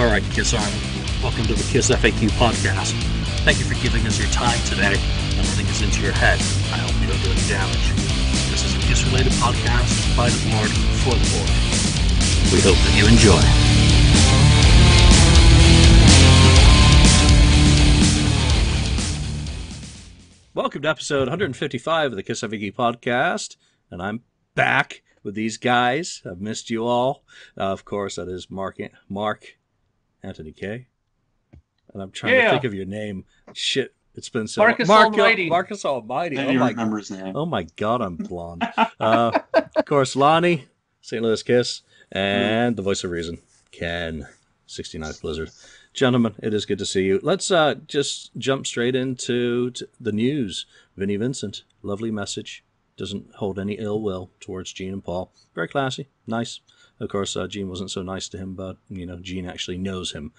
All right, Kiss Army, welcome to the KissFAQ Podcast. Thank you for giving us your time today and letting us into your head. I hope we don't do any damage. This is a Kiss-related podcast by the board for the board. We hope that you enjoy. Welcome to episode 155 of the KissFAQ Podcast, and I'm back with these guys. I've missed you all. Of course, that is Mark Anthony K. And I'm trying to think of your name. Shit, it's been so Marcus Almighty. Marcus Almighty. I don't remember his name. Oh my God, I'm blonde. Of course, Lonnie, St. Louis Kiss, and the voice of reason, Ken, 69th Blizzard. Gentlemen, it is good to see you. Let's just jump straight into the news. Vinnie Vincent, lovely message. Doesn't hold any ill will towards Gene and Paul. Very classy, nice. Of course, Gene wasn't so nice to him, but Gene actually knows him.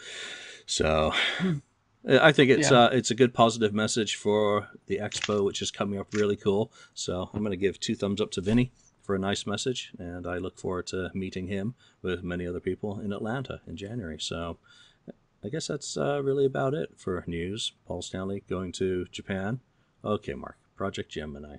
So I think it's a good positive message for the expo, which is coming up really cool. So I'm going to give 2 thumbs up to Vinny for a nice message, and I look forward to meeting him with many other people in Atlanta in January. So I guess that's really about it for news. Paul Stanley going to Japan. Okay, Mark, Project Gemini.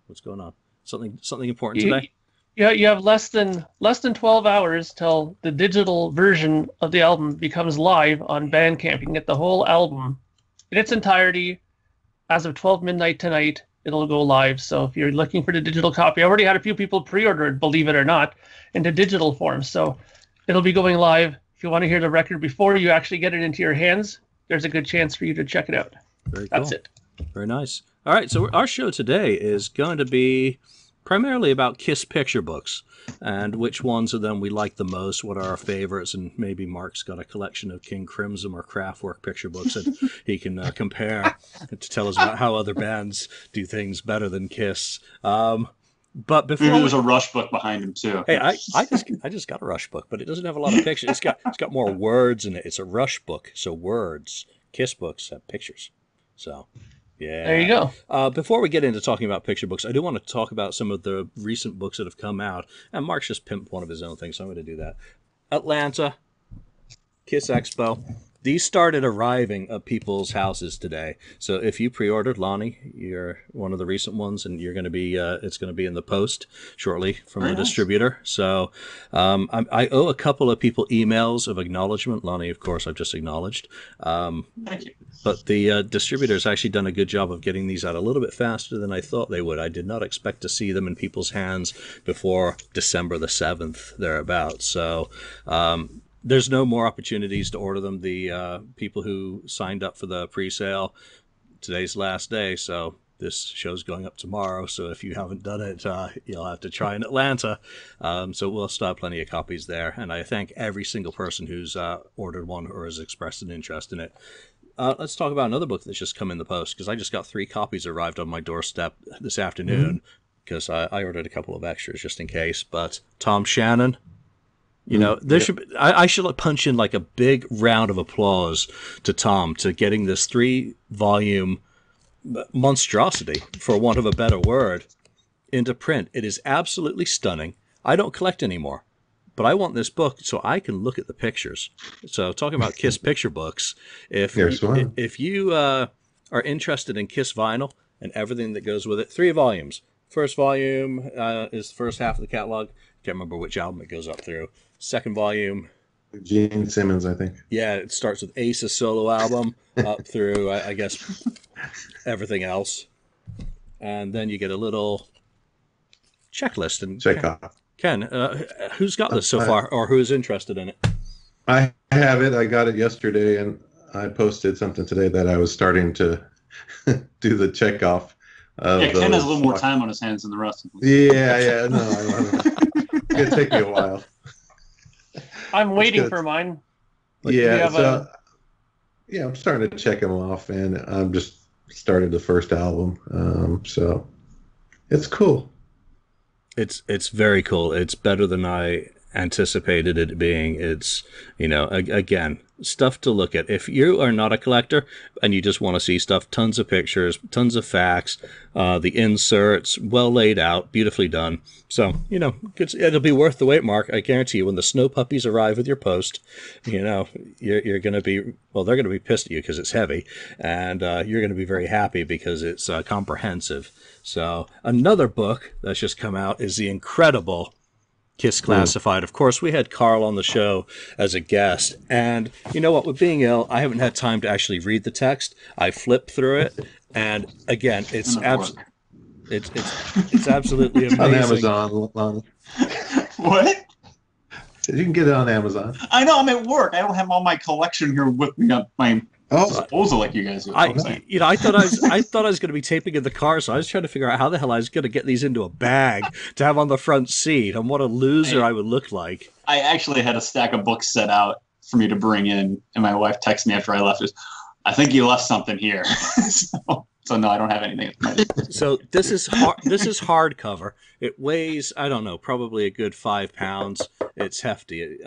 What's going on? Something important today? Yeah, you have less than 12 hours till the digital version of the album becomes live on Bandcamp. You can get the whole album in its entirety as of 12 midnight tonight. It'll go live. So if you're looking for the digital copy, I already had a few people pre-order it, believe it or not, into digital form. So it'll be going live. If you want to hear the record before you actually get it into your hands, there's a good chance for you to check it out. Very cool. That's it. Very nice. All right, so our show today is going to be primarily about Kiss picture books and which ones of them we like the most, what are our favorites, and maybe Mark's got a collection of King Crimson or Kraftwerk picture books that he can compare to tell us about how other bands do things better than Kiss. But before maybe there's a Rush book behind him too. Hey, I just got a Rush book, but it doesn't have a lot of pictures. It's got more words in it. It's a Rush book, so words. Kiss books have pictures. So yeah. There you go. Before we get into talking about picture books, I do want to talk about some of the recent books that have come out. And Mark's just pimped one of his own things, so I'm going to do that. Atlanta, Kiss Expo. These started arriving at people's houses today. So if you pre-ordered, Lonnie, you're one of the recent ones, and you're going to be it's going to be in the post shortly from the distributor. So I owe a couple of people emails of acknowledgement. Lonnie, of course, I've just acknowledged. Thank you. But the distributor's actually done a good job of getting these out a little bit faster than I thought they would. I did not expect to see them in people's hands before December the 7th, thereabouts. So there's no more opportunities to order them. The people who signed up for the pre-sale, today's last day, so this show's going up tomorrow. So if you haven't done it, you'll have to try in Atlanta. So we'll still have plenty of copies there. And I thank every single person who's ordered one or has expressed an interest in it. Let's talk about another book that's just come in the post, because I just got 3 copies arrived on my doorstep this afternoon, because I ordered a couple of extras just in case. But Tom Shannon, there should be, I should punch in like a big round of applause to Tom to getting this 3-volume monstrosity, for want of a better word, into print. It is absolutely stunning. I don't collect anymore, but I want this book so I can look at the pictures. So talking about Kiss picture books, if you are interested in Kiss vinyl and everything that goes with it, 3 volumes. First volume is the first half of the catalog. Can't remember which album it goes up through. Second volume, Gene Simmons, I think. Yeah, it starts with Ace's solo album up through, I guess, everything else. And then you get a little checklist. And check off. Ken, who's got this so far, or who's interested in it? I have it. I got it yesterday, and I posted something today that I was starting to do the check off. Ken has a little more time on his hands than the rest of us. Yeah. No, it's going to take me a while. I'm waiting for mine. I'm starting to check them off, and I'm just started the first album. So it's cool. It's very cool. It's better than I anticipated it being. It's, again, stuff to look at. If you are not a collector and you just want to see stuff, tons of pictures, tons of facts, the inserts, well laid out, beautifully done. So, it'll be worth the wait, Mark. I guarantee you, when the snow puppies arrive with your post, you're going to be, well, they're going to be pissed at you because it's heavy, and you're going to be very happy because it's comprehensive. So another book that's just come out is the incredible Kiss Classified. Of course, we had Carl on the show as a guest, and you know what? With being ill, I haven't had time to actually read the text. I flipped through it, and again, it's absolutely amazing. On Amazon, Lonnie. What? You can get it on Amazon. I know, I'm at work. I don't have all my collection here with me on my disposal like you guys do. I thought I was going to be taping in the car, so I was trying to figure out how the hell I was going to get these into a bag to have on the front seat, and what a loser I would look like. I actually had a stack of books set out for me to bring in, and my wife texted me after I left. I think you left something here. So no, I don't have anything. So this is hardcover. It weighs, I don't know, probably a good 5 pounds. It's hefty. It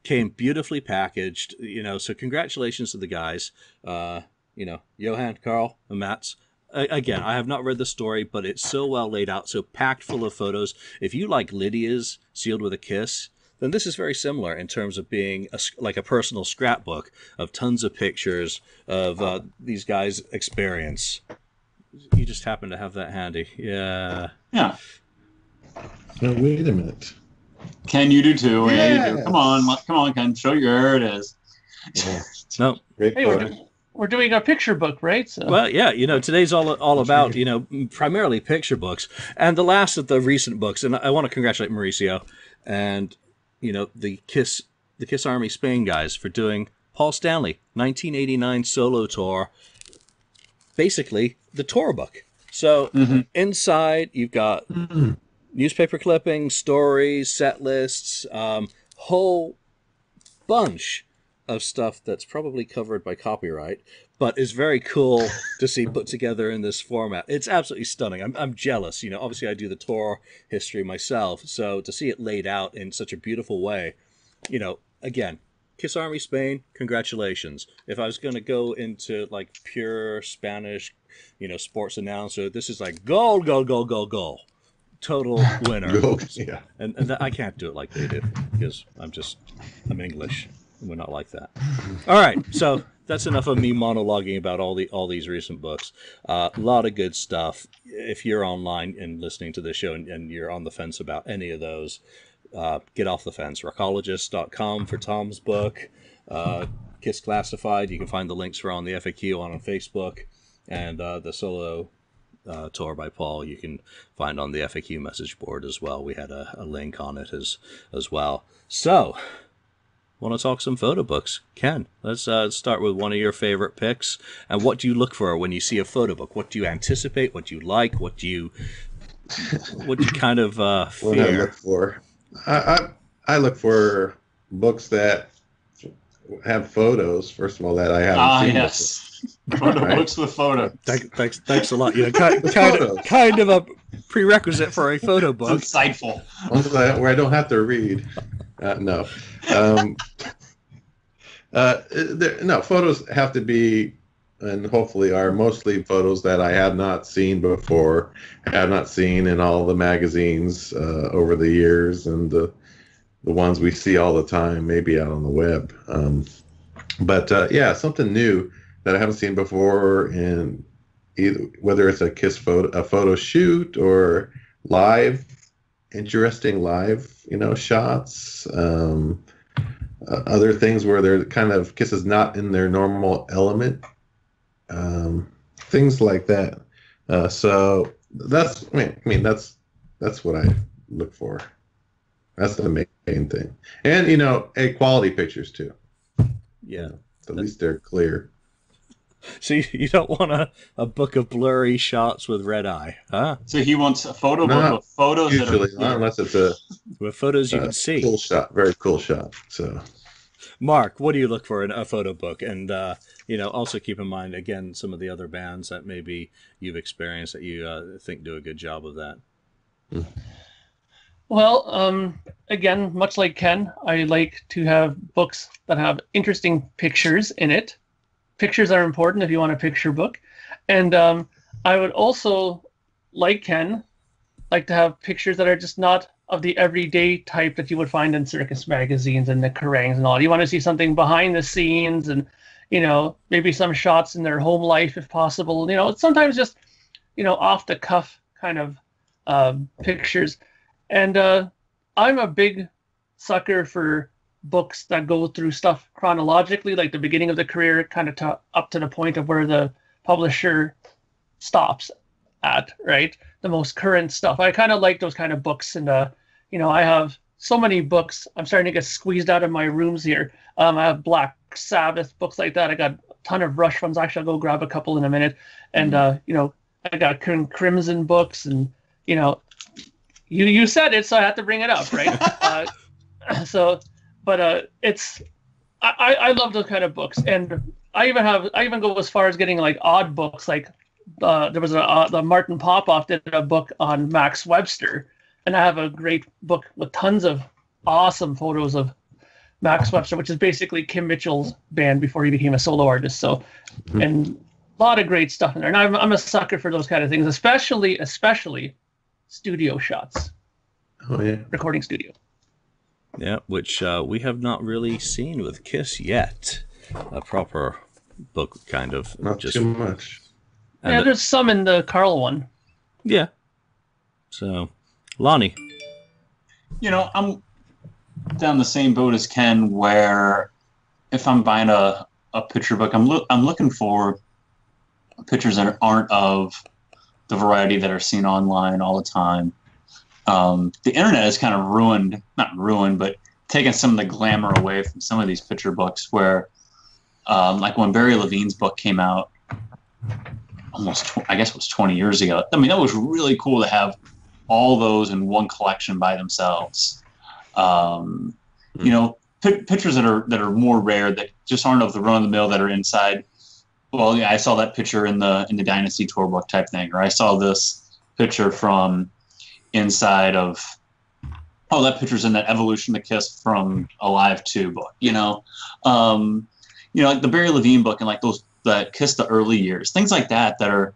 came beautifully packaged, so congratulations to the guys. Johan, Carl, and Mats. Again, I have not read the story, but it's so well laid out, so packed full of photos. If you like Lydia's Sealed with a Kiss, then this is very similar in terms of being like a personal scrapbook of tons of pictures of these guys' experience. You just happen to have that handy. Yeah. Yeah. No, wait a minute. Ken, you do too. Yeah, you do. Come on, Ken. Show you where it is. Yeah. No. Great we're doing a picture book, right? So. Well, yeah, today's all about, primarily picture books. And the last of the recent books, and I want to congratulate Mauricio and, the Kiss Army Spain guys for doing Paul Stanley, 1989 solo tour, basically the tour book. So inside you've got newspaper clippings, stories, set lists, whole bunch of stuff that's probably covered by copyright, but is very cool to see put together in this format. It's absolutely stunning. I'm jealous. Obviously I do the tour history myself, so to see it laid out in such a beautiful way, again, Kiss Army Spain, congratulations. If I was going to go into like pure Spanish, sports announcer, this is like goal, goal, goal, goal, goal. Total winner. Yeah. And I can't do it like they do because I'm English. We're not like that. All right, so that's enough of me monologuing about all these recent books. A lot of good stuff. If you're online and listening to this show and you're on the fence about any of those, get off the fence. Rockologist.com for Tom's book. Kiss Classified. You can find the links for on the FAQ on Facebook, and the solo tour by Paul you can find on the FAQ message board as well. We had a link on it as well. So, want to talk some photo books? Ken, let's start with one of your favorite picks. And what do you look for when you see a photo book? What do you anticipate? What do you like? What do you kind of fear? What I look for? I look for books that have photos. First of all, that I haven't seen. Yes. Photo books with photos. Thanks a lot. Kind of a prerequisite for a photo book. It's insightful. Ones where I don't have to read. No. No, photos have to be, and hopefully are mostly photos that I have not seen before, have not seen in all the magazines over the years, and the ones we see all the time, maybe out on the web. But something new that I haven't seen before, and whether it's a photo shoot or interesting live, shots. Other things where they're kind of Kiss is not in their normal element, things like that. So that's that's what I look for. That's the main thing, and quality pictures too. Yeah, at least they're clear. So you don't want a book of blurry shots with red eye, huh? So he wants a photo book with photos usually, that are unless it's with photos you can see. Cool shot, very cool shot. So, Mark, what do you look for in a photo book? And also keep in mind again some of the other bands that maybe you've experienced that you think do a good job of that. Well, again, much like Ken, I like to have books that have interesting pictures in it. Pictures are important if you want a picture book. And I would also, like Ken, like to have pictures that are just not of the everyday type that you would find in circus magazines and the Kerrangs and all. You want to see something behind the scenes and, maybe some shots in their home life if possible. Sometimes just, off the cuff kind of pictures. And I'm a big sucker for books that go through stuff chronologically, like the beginning of the career kind of up to the point of where the publisher stops at, right? The most current stuff. I kind of like those kind of books. And, I have so many books. I'm starting to get squeezed out of my rooms here. I have Black Sabbath, books like that. I got a ton of Rush ones. Actually, I'll go grab a couple in a minute. And, I got Crimson books and, you said it, so I had to bring it up, right? I love those kind of books. And I even go as far as getting like odd books. Like there was the Martin Popoff did a book on Max Webster, and I have a great book with tons of awesome photos of Max Webster, which is basically Kim Mitchell's band before he became a solo artist. So, and a lot of great stuff in there. And I'm a sucker for those kind of things, especially studio shots. Oh yeah, recording studio. Yeah, which we have not really seen with Kiss yet. A proper book, kind of. Not too much. And there's some in the Carl one. Yeah. So, Lonnie. I'm down the same boat as Ken, where if I'm buying a picture book, I'm looking for pictures that aren't of the variety that are seen online all the time. The internet has kind of not ruined, but taken some of the glamour away from some of these picture books where, like when Barry Levine's book came out, I guess it was 20 years ago. I mean, that was really cool to have all those in one collection by themselves. Pictures that are more rare, that just aren't of the run of the mill, that are inside. Well, yeah, I saw that picture in the Dynasty tour book type thing, or I saw this picture from inside of, that picture's in that Evolution of Kiss from Alive 2 book, like the Barry Levine book and like those that Kiss the early years, things like that are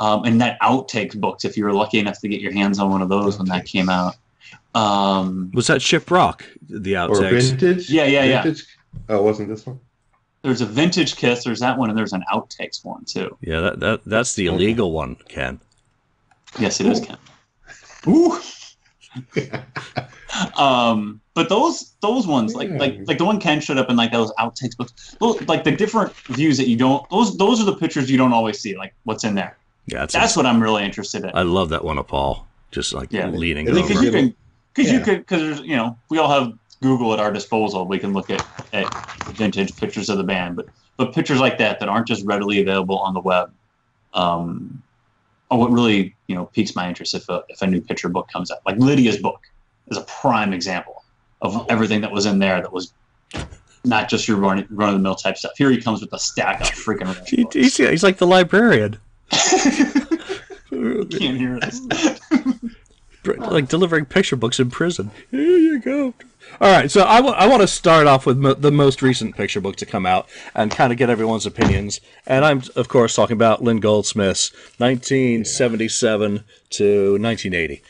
and that outtakes books, if you were lucky enough to get your hands on one of those when that came out. Was that Shiprock, the outtakes? Or Vintage? Yeah. Oh, wasn't this one? There's a Vintage Kiss, there's that one, and there's an outtakes one too. Yeah, that's the illegal one, Ken. Yes, it is, Ken. Ooh. But those ones, like the one Ken showed up in, like those outtakes books, those, like the different views that you don't, those are the pictures you don't always see, like what's in there. Yeah, that's what I'm really interested in. I love that one of Paul, just like leaning over. Because we all have Google at our disposal. We can look at vintage pictures of the band, but pictures like that aren't just readily available on the web. What really piques my interest if a new picture book comes out. Like Lydia's book is a prime example of everything that was in there that was not just your run of the mill type stuff. Here he comes with a stack of freaking books. He's like the librarian. Can't hear this. Like delivering picture books in prison. Here you go. All right, so I want to start off with the most recent picture book to come out and kind of get everyone's opinions. And I'm, of course, talking about Lynn Goldsmith's 1977 to 1980.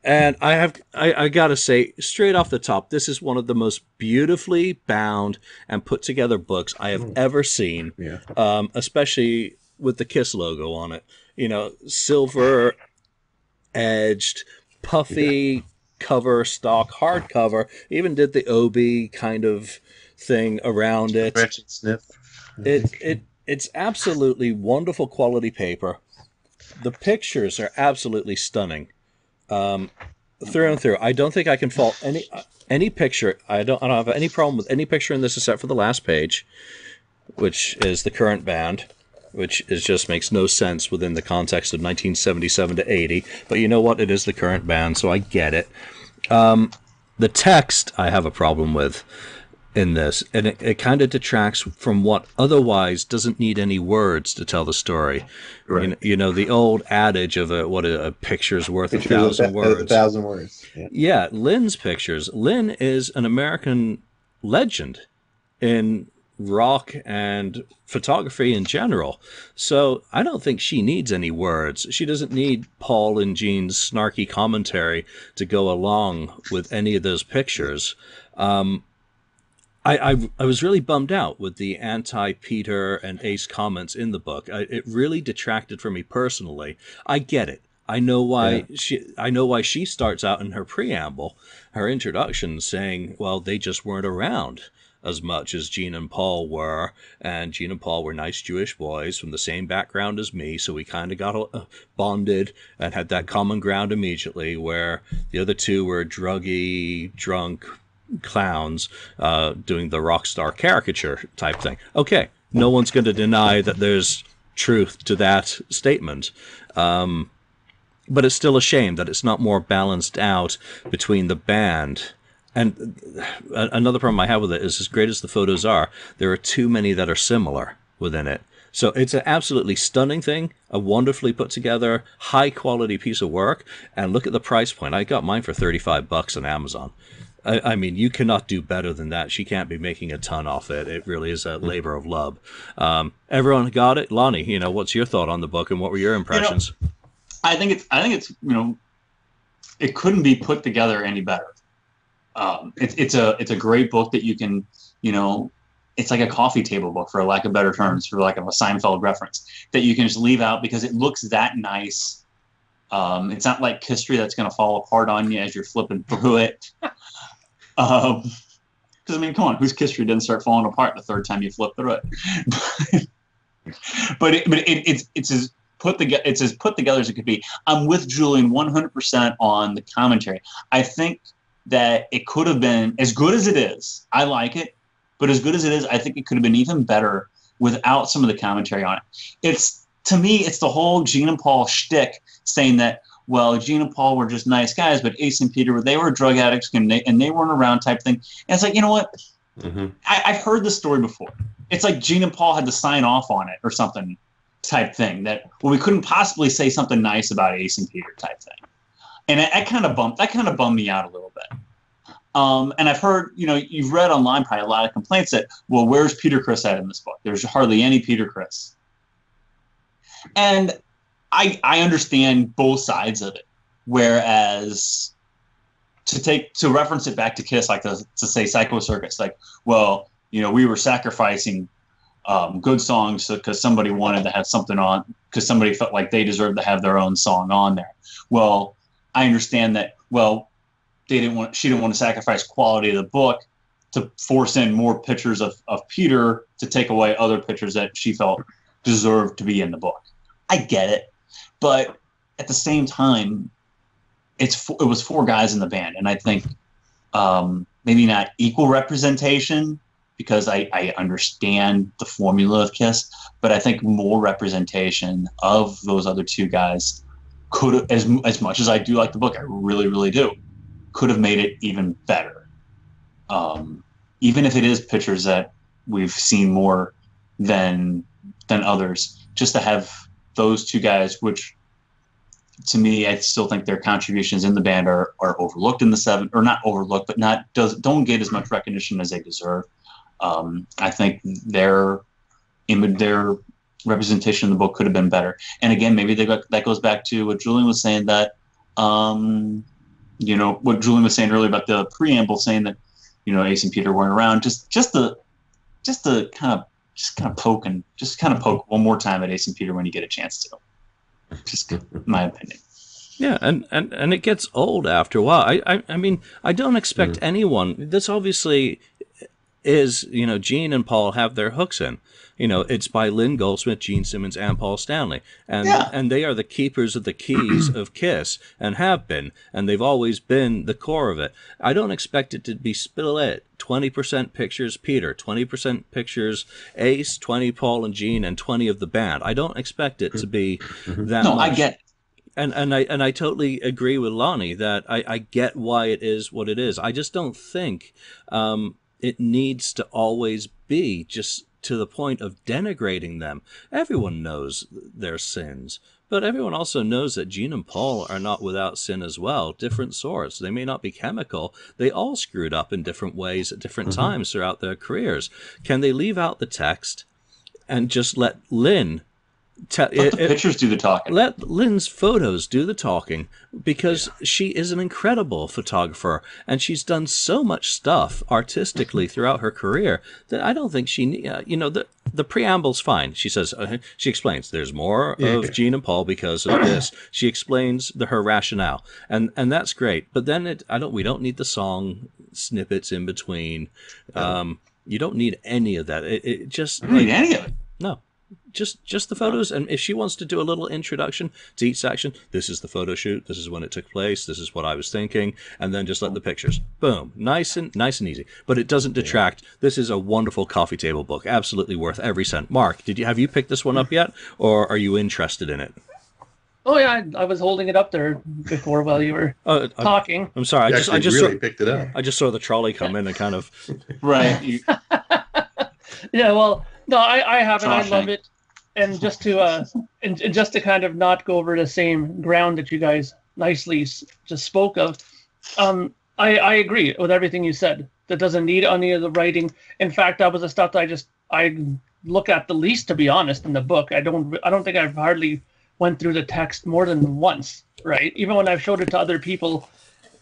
And I got to say, straight off the top, this is one of the most beautifully bound and put together books I have ever seen, especially with the Kiss logo on it. Silver edged, puffy cover stock hardcover. Even did the Obi kind of thing around it. Scratch and sniff. It's absolutely wonderful quality paper. The pictures are absolutely stunning, through and through. I don't think I can fault any picture. I don't have any problem with any picture in this except for the last page, which is the current band, which just makes no sense within the context of 1977 to 80. But you know what? It is the current band, so I get it. The text I have a problem with. in this, and it kind of detracts from what otherwise doesn't need any words to tell the story. Right. You know the old adage of a picture's worth 1,000 words. 1,000 words. Yeah, Lynn's pictures. Lynn is an American legend in rock and photography in general. So I don't think she needs any words. She doesn't need Paul and Gene's snarky commentary to go along with any of those pictures. I was really bummed out with the anti-Peter and Ace comments in the book. It really detracted from me personally. I get it. I know why she starts out in her preamble, her introduction, saying, well, they just weren't around as much as Gene and Paul were, and Gene and Paul were nice Jewish boys from the same background as me, so we kind of got bonded and had that common ground immediately, where the other two were druggy, drunk clowns doing the rock star caricature type thing. Okay, no one's going to deny that there's truth to that statement. But it's still a shame that it's not more balanced out between the band. And another problem I have with it is, as great as the photos are, there are too many that are similar within it. So it's an absolutely stunning thing, a wonderfully put together, high quality piece of work. And look at the price point. I got mine for $35 on Amazon. I mean, you cannot do better than that. She can't be making a ton off it. It really is a labor of love. Everyone got it? Lonnie, what's your thought on the book and what were your impressions? I think it's it couldn't be put together any better. It's a great book that you can, it's like a coffee table book, for lack of better terms, for lack of a Seinfeld reference, that you can just leave out because it looks that nice. It's not like history that's going to fall apart on you as you're flipping through it. Because come on, whose history didn't start falling apart the third time you flip through it? but it's as put together as it could be. I'm with Julian 100% on the commentary. I think that it could have been as good as it is. I like it, but as good as it is, I think it could have been even better without some of the commentary on it. To me, it's the whole Gene and Paul shtick saying that, well, Gene and Paul were just nice guys, but Ace and Peter, they were drug addicts and they weren't around type thing. And it's like, you know what? Mm-hmm. I've heard this story before. It's like Gene and Paul had to sign off on it or something type thing, that, well, we couldn't possibly say something nice about Ace and Peter type thing. And that kind of bummed me out a little bit. And I've heard, you've read online probably a lot of complaints that, well, where's Peter Criss at in this book? There's hardly any Peter Criss. And I understand both sides of it. Whereas to reference it back to Kiss, like to say Psycho Circus, like, well, we were sacrificing good songs because somebody wanted to have something on, because somebody felt like they deserved to have their own song on there. Well, I understand that. Well, she didn't want to sacrifice quality of the book to force in more pictures of Peter to take away other pictures that she felt deserved to be in the book. I get it, but at the same time, it was four guys in the band, and I think maybe not equal representation, because I understand the formula of Kiss, but I think more representation of those other two guys could have, as much as I do like the book, I really, really do, could have made it even better. Even if it is pictures that we've seen more than others, just to have those two guys, which to me, I still think their contributions in the band are overlooked in the seven, or not overlooked, but don't get as much recognition as they deserve. I think their representation in the book could have been better. And again, maybe that goes back to what Julian was saying, that what Julian was saying earlier about the preamble, saying that Ace and Peter weren't around. Just to kind of poke one more time at Ace and Peter when you get a chance to. Just my opinion. Yeah, and it gets old after a while. I mean, I don't expect anyone. This obviously is, Gene and Paul have their hooks in. It's by Lynn Goldsmith, Gene Simmons, and Paul Stanley. And they are the keepers of the keys of Kiss, and have been, and they've always been the core of it. I don't expect it to be split. 20% pictures Peter, 20% pictures Ace, 20 Paul and Gene, and 20 of the band. I don't expect it to be that much. I get it. And I totally agree with Lonnie that I get why it is what it is. I just don't think it needs to always be just to the point of denigrating them. Everyone knows their sins, but everyone also knows that Jean and Paul are not without sin as well, different sorts. They may not be chemical. They all screwed up in different ways at different times throughout their careers. Can they leave out the text and just let Lynn... Let the pictures do the talking. Let Lynn's photos do the talking, because she is an incredible photographer, and she's done so much stuff artistically throughout her career that I don't think she, the preamble's fine. She says, she explains there's more of Jean and Paul because of this. She explains her rationale, and that's great. But then we don't need the song snippets in between. You don't need any of that. It just don't need any of it. No. Just the photos, and if she wants to do a little introduction to each section, this is the photo shoot, this is when it took place, this is what I was thinking, and then just let the pictures. Boom. Nice and easy. But it doesn't detract. This is a wonderful coffee table book, absolutely worth every cent. Mark, have you picked this one up yet, or are you interested in it? Oh yeah, I was holding it up there before while you were talking. I'm sorry, I just really picked it up. I just saw the trolley come in and kind of right. Yeah, well, no, I haven't. I love it, and just to kind of not go over the same ground that you guys nicely just spoke of, I agree with everything you said. That doesn't need any of the writing. In fact, that was the stuff that I look at the least, to be honest, in the book. I don't think I've hardly went through the text more than once, right? Even when I've showed it to other people,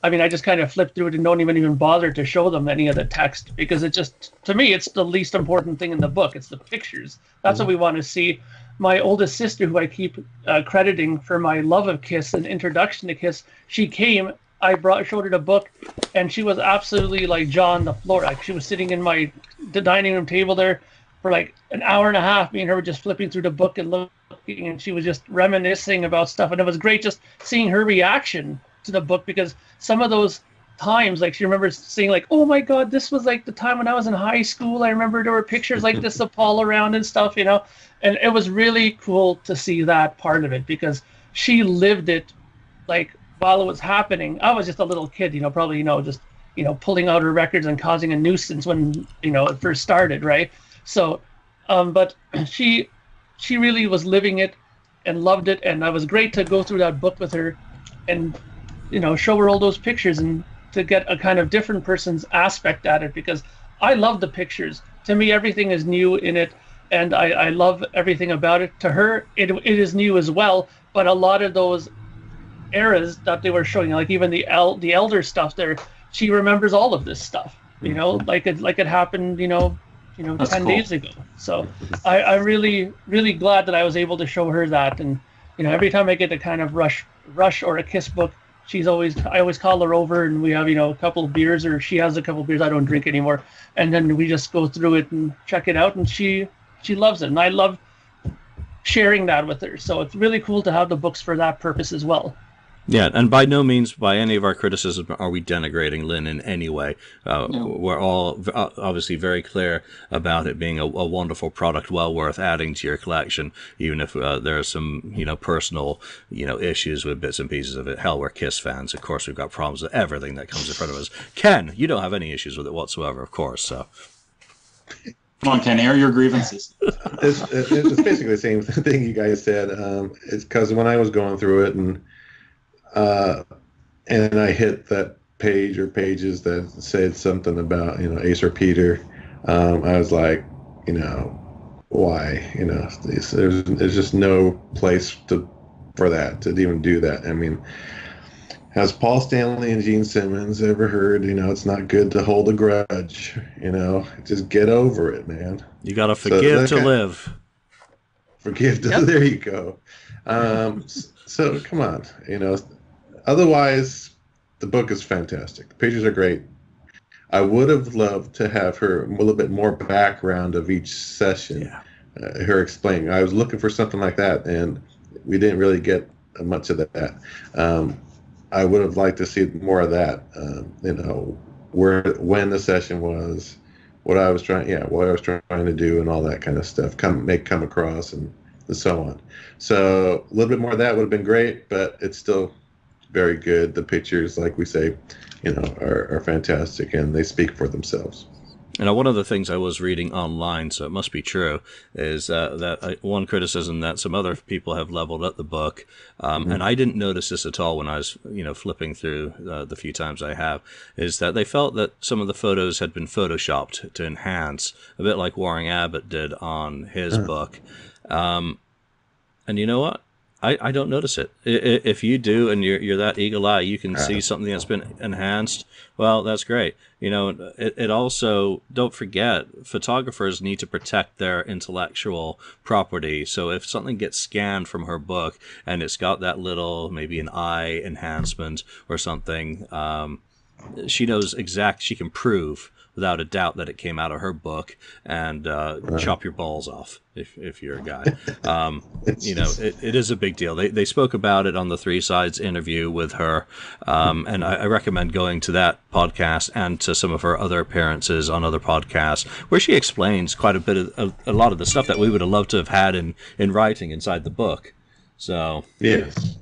I mean, I just kind of flip through it and don't even bother to show them any of the text, because it just, to me, it's the least important thing in the book. It's the pictures. That's what we want to see. My oldest sister, who I keep crediting for my love of Kiss and introduction to Kiss, she came, showed her the book, and she was absolutely like jaw on the floor. Like, she was sitting in the dining room table there for like an hour and a half. Me and her were just flipping through the book and looking, and she was just reminiscing about stuff. And it was great just seeing her reaction to the book, because some of those times, like, she remembers saying like, oh my god, this was like the time when I was in high school. I remember there were pictures like this of Paul around and stuff, and it was really cool to see that part of it, because she lived it like while it was happening. I was just a little kid, probably just pulling out her records and causing a nuisance when it first started, right? So but she really was living it and loved it, and it was great to go through that book with her and show her all those pictures and to get a kind of different person's aspect at it, because I love the pictures. To me, everything is new in it, and I love everything about it. To her, it is new as well, but a lot of those eras that they were showing, like even the elder stuff there, she remembers all of this stuff, like it happened, 10 days ago. So I'm really, really glad that I was able to show her that. And, every time I get a kind of rush or a Kiss book, I always call her over, and we have, a couple of beers, or she has a couple of beers. I don't drink anymore. And then we just go through it and check it out. And she loves it. And I love sharing that with her. So it's really cool to have the books for that purpose as well. Yeah, and by no means, by any of our criticism, are we denigrating Lynn in any way. No. We're all obviously very clear about it being a wonderful product, well worth adding to your collection, even if there are some, personal, issues with bits and pieces of it. Hell, we're Kiss fans. Of course, we've got problems with everything that comes in front of us. Ken, you don't have any issues with it whatsoever, of course. So. Come on, Ken, air your grievances. It's basically the same thing you guys said. It's because when I was going through it and I hit that page or pages that said something about, Ace or Peter, I was like, why? There's just no place for that, to even do that. I mean, has Paul Stanley and Gene Simmons ever heard, it's not good to hold a grudge, just get over it, man. You got to forgive to live. Forgive to, there you go. So come on, otherwise, the book is fantastic. The pictures are great. I would have loved to have her a little bit more background of each session. Yeah. Her explaining. I was looking for something like that, and we didn't really get much of that. I would have liked to see more of that. When the session was, what I was trying to do, and all that kind of stuff come across, and so on. So a little bit more of that would have been great, but it's still very good. The pictures, like we say, are fantastic, and they speak for themselves. And one of the things I was reading online, so it must be true, is one criticism that some other people have leveled at the book, and I didn't notice this at all when I was, flipping through the few times I have, is that they felt that some of the photos had been photoshopped to enhance, a bit like Warren Abbott did on his book. And you know what? I don't notice it. If you do, and you're that eagle eye, you can see something that's been enhanced. Well, that's great. It also, don't forget, photographers need to protect their intellectual property. So if something gets scanned from her book and it's got that little, maybe an eye enhancement or something, she knows she can prove without a doubt that it came out of her book, and chop your balls off if you're a guy. It is a big deal. They spoke about it on the Three Sides interview with her, and I recommend going to that podcast and to some of her other appearances on other podcasts, where she explains quite a bit of a lot of the stuff that we would have loved to have had in writing inside the book. So yes,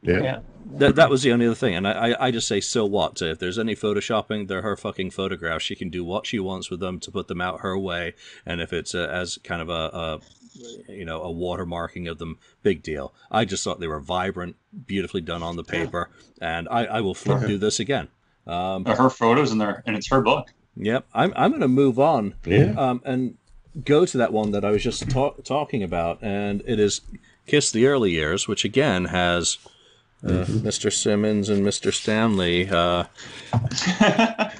yeah. That was the only other thing, and I just say, so what? If there's any photoshopping, they're her fucking photographs. She can do what she wants with them to put them out her way, and if it's as kind of a watermarking of them, big deal. I just thought they were vibrant, beautifully done on the paper, and I will flip through this again. They're her photos, and it's her book. Yep, I'm going to move on and go to that one that I was just talking about, and it is Kiss the Early Years, which again has Mr. Simmons and Mr. Stanley.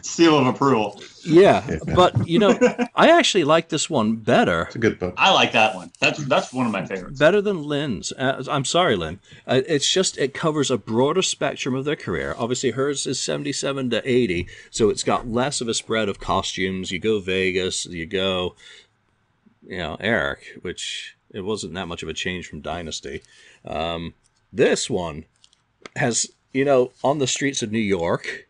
Seal of approval. Yeah, but I actually like this one better. It's a good book. I like that one. That's one of my favorites. Better than Lynn's. I'm sorry, Lynn. It's just, it covers a broader spectrum of their career. Obviously, hers is 77 to 80, so it's got less of a spread of costumes. You go Vegas, you go, Eric, which it wasn't that much of a change from Dynasty. This one has, on the streets of New York,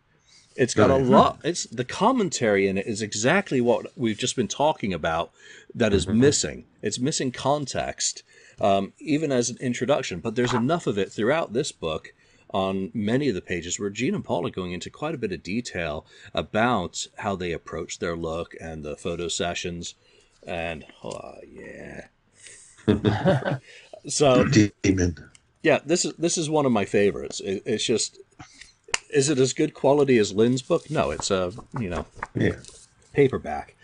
it's got a lot. It's the commentary in it is exactly what we've just been talking about that is missing. It's missing context, even as an introduction, but there's enough of it throughout this book on many of the pages where Gene and Paul are going into quite a bit of detail about how they approach their look and the photo sessions. And, so, Demon. Yeah, this is one of my favorites. It's just, is it as good quality as Lynn's book? No, it's a paperback.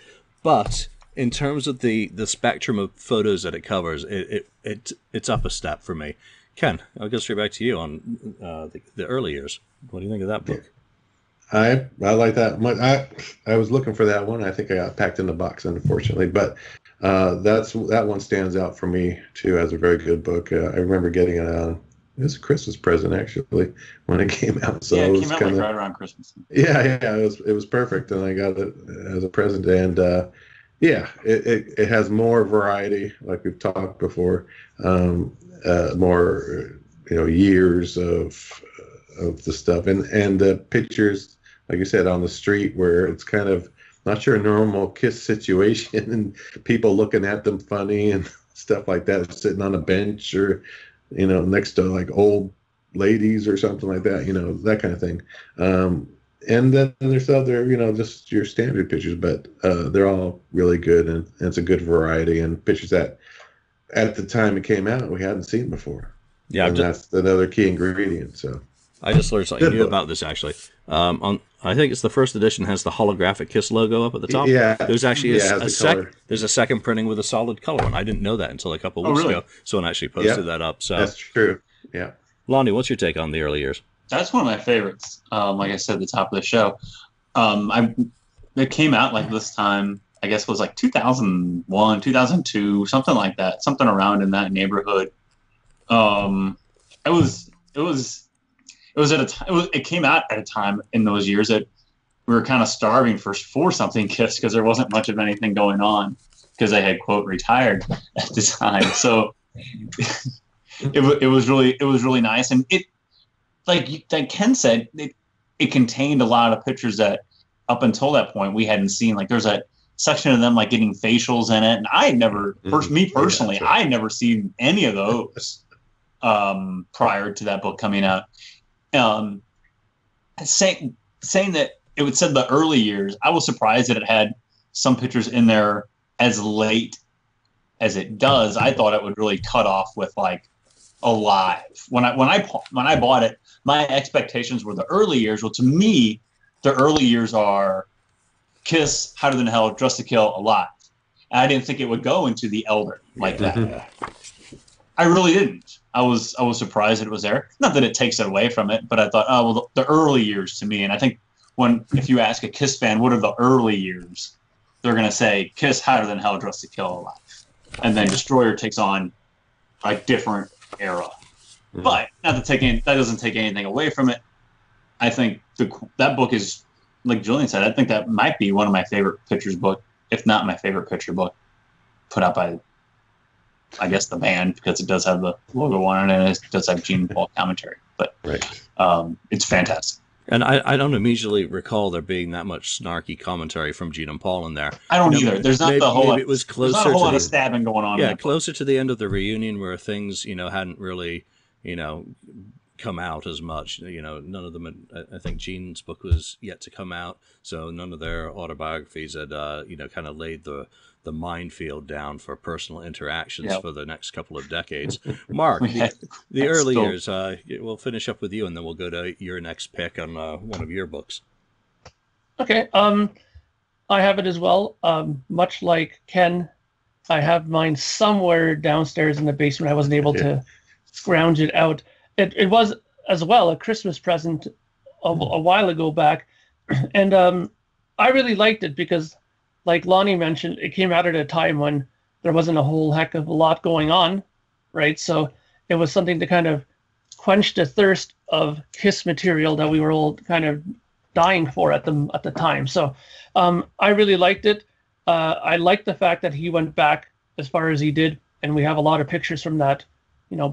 But in terms of the spectrum of photos that it covers, it's up a step for me. Ken, I'll go straight back to you on the early years. What do you think of that book? I like that much. I was looking for that one. I think I got packed in the box, unfortunately, but. That one stands out for me too as a very good book. I remember getting it. It was a Christmas present actually when it came out. So it was came out kinda, right around Christmas. Yeah, it was perfect, and I got it as a present. And it has more variety, like we've talked before. More years of the stuff, and the pictures, like you said, on the street where it's kind of not your normal Kiss situation and people looking at them funny and stuff like that, sitting on a bench or, next to like old ladies or something like that, that kind of thing. And then there's other, just your standard pictures, but they're all really good, and it's a good variety and pictures that at the time it came out we hadn't seen before. Yeah, and that's another key ingredient. So I just learned something new about this actually. I think it's the first edition has the holographic Kiss logo up at the top. Yeah, there's actually there's a second printing with a solid color one. I didn't know that until a couple of weeks ago. Someone actually posted that up. So that's true. Yeah, Lonnie, what's your take on the early years? That's one of my favorites. Like I said at the top of the show, it came out like this time. I guess it was like 2001, 2002, something like that, something around in that neighborhood. It came out at a time in those years that we were kind of starving for something Kiss because there wasn't much of anything going on because they had quote retired at the time. So it was really nice, and it like Ken said, it contained a lot of pictures that up until that point we hadn't seen. Like there's a section of them like getting facials in it, and I had never, I had never seen any of those prior to that book coming out. Saying that it would said the early years, I was surprised that it had some pictures in there as late as it does, I thought it would really cut off with like Alive. When I bought it, my expectations were the early years. Well, to me, the early years are Kiss, Hotter Than Hell, Dressed to Kill, Alive. And I didn't think it would go into the Elder like that. I really didn't. I was surprised that it was there. Not that it takes it away from it, but I thought, oh well, the early years to me. And I think if you ask a Kiss fan, what are the early years? They're gonna say Kiss, Hotter Than Hell, Dressed to Kill, Alive. And then Destroyer takes on a different era. But that doesn't take anything away from it. I think that book is, like Julian said, I think that might be one of my favorite pictures book, if not my favorite picture book, put out by, I guess, the band, because it does have the logo on it and it does have Gene and Paul commentary. But it's fantastic. And I don't immediately recall there being that much snarky commentary from Gene and Paul in there. I don't either. There's not the whole. It was closer. There's not a whole lot of stabbing going on. Yeah, closer to the end of the reunion where things, hadn't really, come out as much. None of them. I think Gene's book was yet to come out, so none of their autobiographies had, kind of laid the minefield down for personal interactions for the next couple of decades. Mark, the early years, we'll finish up with you, and then we'll go to your next pick on one of your books. Okay. I have it as well. Much like Ken, I have mine somewhere downstairs in the basement. I wasn't able to scrounge it out. It was, as well, a Christmas present a while ago back. And I really liked it because, like Lonnie mentioned, it came out at a time when there wasn't a whole heck of a lot going on, right? So it was something to kind of quench the thirst of Kiss material that we were all kind of dying for at the time. So I really liked it. I liked the fact that he went back as far as he did, and we have a lot of pictures from that,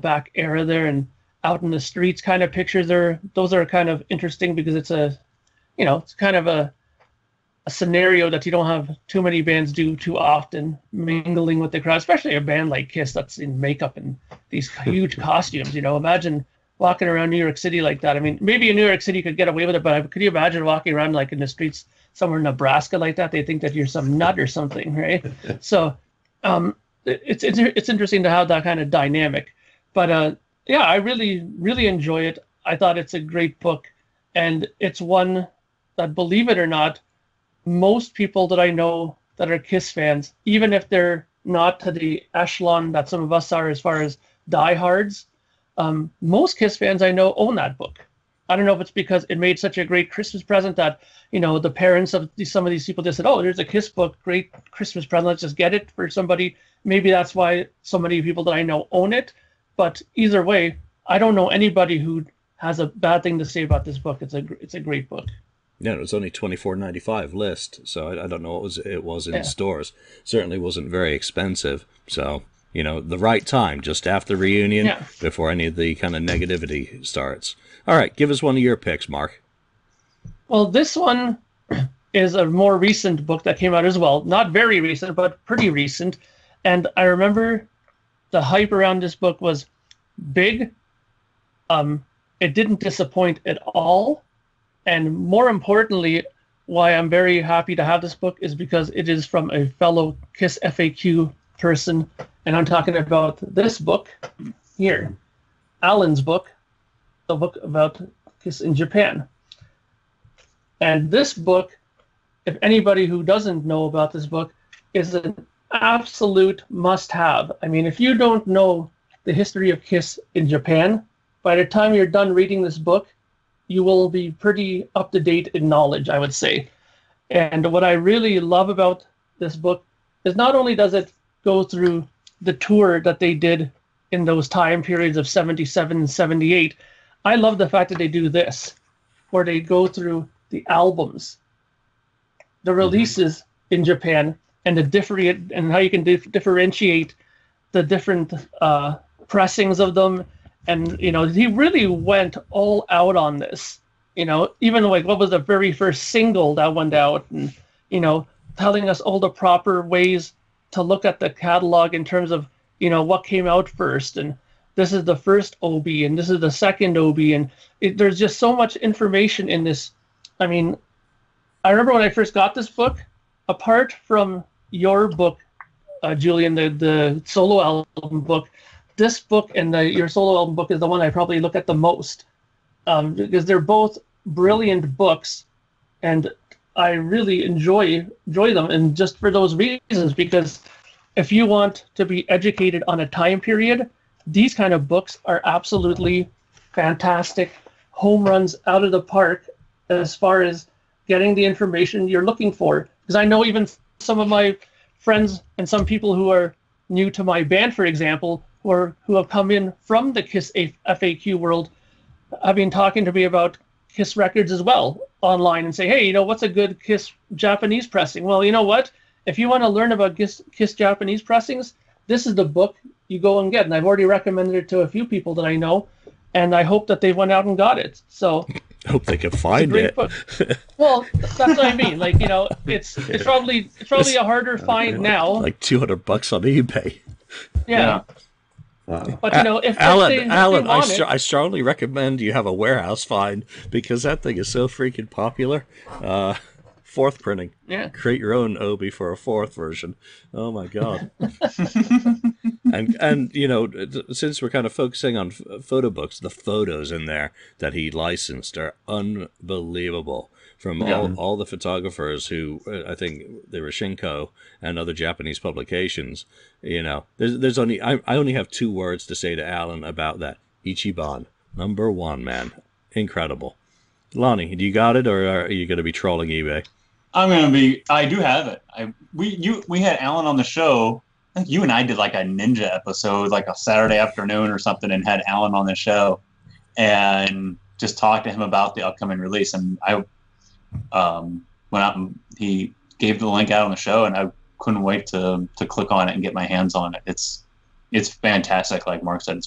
back era there, and out in the streets kind of pictures. Those are kind of interesting because it's it's kind of a scenario that you don't have too many bands do too often, mingling with the crowd, especially a band like Kiss that's in makeup and these huge costumes. Imagine walking around New York City like that. I mean, maybe in New York City you could get away with it, but could you imagine walking around like in the streets somewhere in Nebraska like that? They think that you're some nut or something, right? So it's interesting to have that kind of dynamic. But I really, really enjoy it. I thought it's a great book, and it's one that, believe it or not, most people that I know that are Kiss fans, even if they're not to the echelon that some of us are as far as diehards, most Kiss fans I know own that book. I don't know if it's because it made such a great Christmas present that, the parents of some of these people just said, oh, there's a Kiss book, great Christmas present, let's just get it for somebody. Maybe that's why so many people that I know own it. But either way, I don't know anybody who has a bad thing to say about this book. It's a great book. Yeah, it was only $24.95 list, so I don't know what it was in stores. Certainly wasn't very expensive. So, the right time, just after reunion, before any of the kind of negativity starts. All right, give us one of your picks, Mark. Well, this one is a more recent book that came out as well. Not very recent, but pretty recent. And I remember the hype around this book was big. It didn't disappoint at all. And more importantly, why I'm very happy to have this book is because it is from a fellow Kiss FAQ person. And I'm talking about this book here, Alan's book, the book about Kiss in Japan. And this book, if anybody who doesn't know about this book, is an absolute must-have. I mean, if you don't know the history of Kiss in Japan, by the time you're done reading this book, you will be pretty up-to-date in knowledge, I would say. And what I really love about this book is not only does it go through the tour that they did in those time periods of 77 and 78, I love the fact that they do this, where they go through the albums, the releases in Japan, and and how you can differentiate the different pressings of them. And, he really went all out on this, even like what was the very first single that went out, and, telling us all the proper ways to look at the catalog in terms of, what came out first. And this is the first OB, and this is the second OB. And there's just so much information in this. I mean, I remember when I first got this book, apart from your book, Julian, the solo album book, this book and your solo album book is the one I probably look at the most, because they're both brilliant books, and I really enjoy them, and just for those reasons, because if you want to be educated on a time period, these kind of books are absolutely fantastic home runs out of the park as far as getting the information you're looking for. Because I know even some of my friends and some people who are new to my band, for example, who have come in from the Kiss FAQ world, have been talking to me about Kiss records as well online and say, hey, what's a good Kiss Japanese pressing? Well, you know what? If you want to learn about Kiss Japanese pressings, this is the book you go and get. And I've already recommended it to a few people that I know, and I hope that they went out and got it. So I hope they can find it. Well, that's what I mean. Like, it's probably a harder find now. Like $200 on eBay. Yeah. Wow. But if Alan, they I strongly recommend you have a warehouse find, because that thing is so freaking popular. Fourth printing. Yeah. Create your own Obi for a fourth version. Oh my god. and since we're kind of focusing on photo books, the photos in there that he licensed are unbelievable. From all the photographers who, I think they were Shinko and other Japanese publications. There's only I only have 2 words to say to Alan about that. Ichiban, #1, man, incredible. Lonnie, do you got it, or are you going to be trolling eBay? I do have it. We had Alan on the show. I think you and I did like a ninja episode, like a Saturday afternoon or something, and had Alan on the show and just talked to him about the upcoming release. And I went out and he gave the link out on the show, and I couldn't wait to click on it and get my hands on it. It's fantastic. Like Mark said,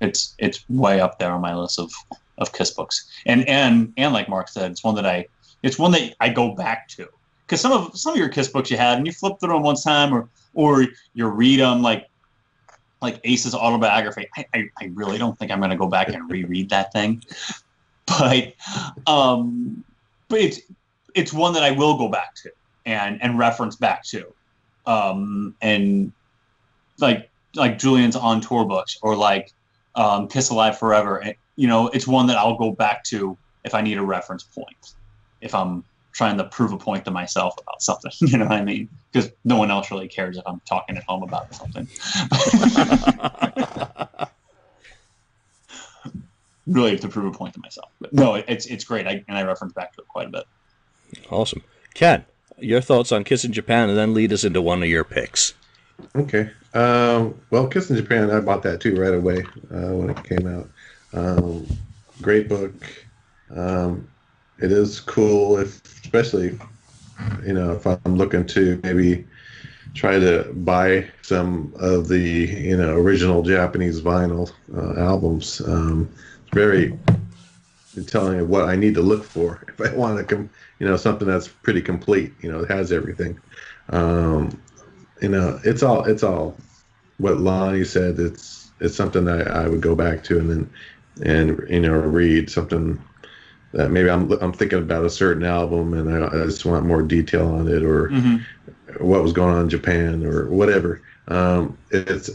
it's way up there on my list of Kiss books. And like Mark said, it's one that I go back to, because some of your Kiss books you had, and you flip through them one time, or you read them like Ace's autobiography. I really don't think I'm going to go back and reread that thing, but it's one that I will go back to and reference back to, and like Julian's On Tour books, or like Kiss Alive Forever. It's one that I'll go back to if I need a reference point, if I'm trying to prove a point to myself about something. You know what I mean? Because no one else really cares if I'm talking at home about something. Really have to prove a point to myself. But no, it's great. I reference back to it quite a bit. Awesome. Ken, your thoughts on Kiss in Japan, and then lead us into one of your picks. Okay. Well, Kiss in Japan, I bought that too right away when it came out. Great book. It is cool, especially if I'm looking to maybe try to buy some of the original Japanese vinyl albums. Very telling me what I need to look for if I want to something that's pretty complete. It has everything. It's all what Lonnie said. It's something that I would go back to and read something that maybe I'm thinking about a certain album and I just want more detail on it, or what was going on in Japan or whatever. It's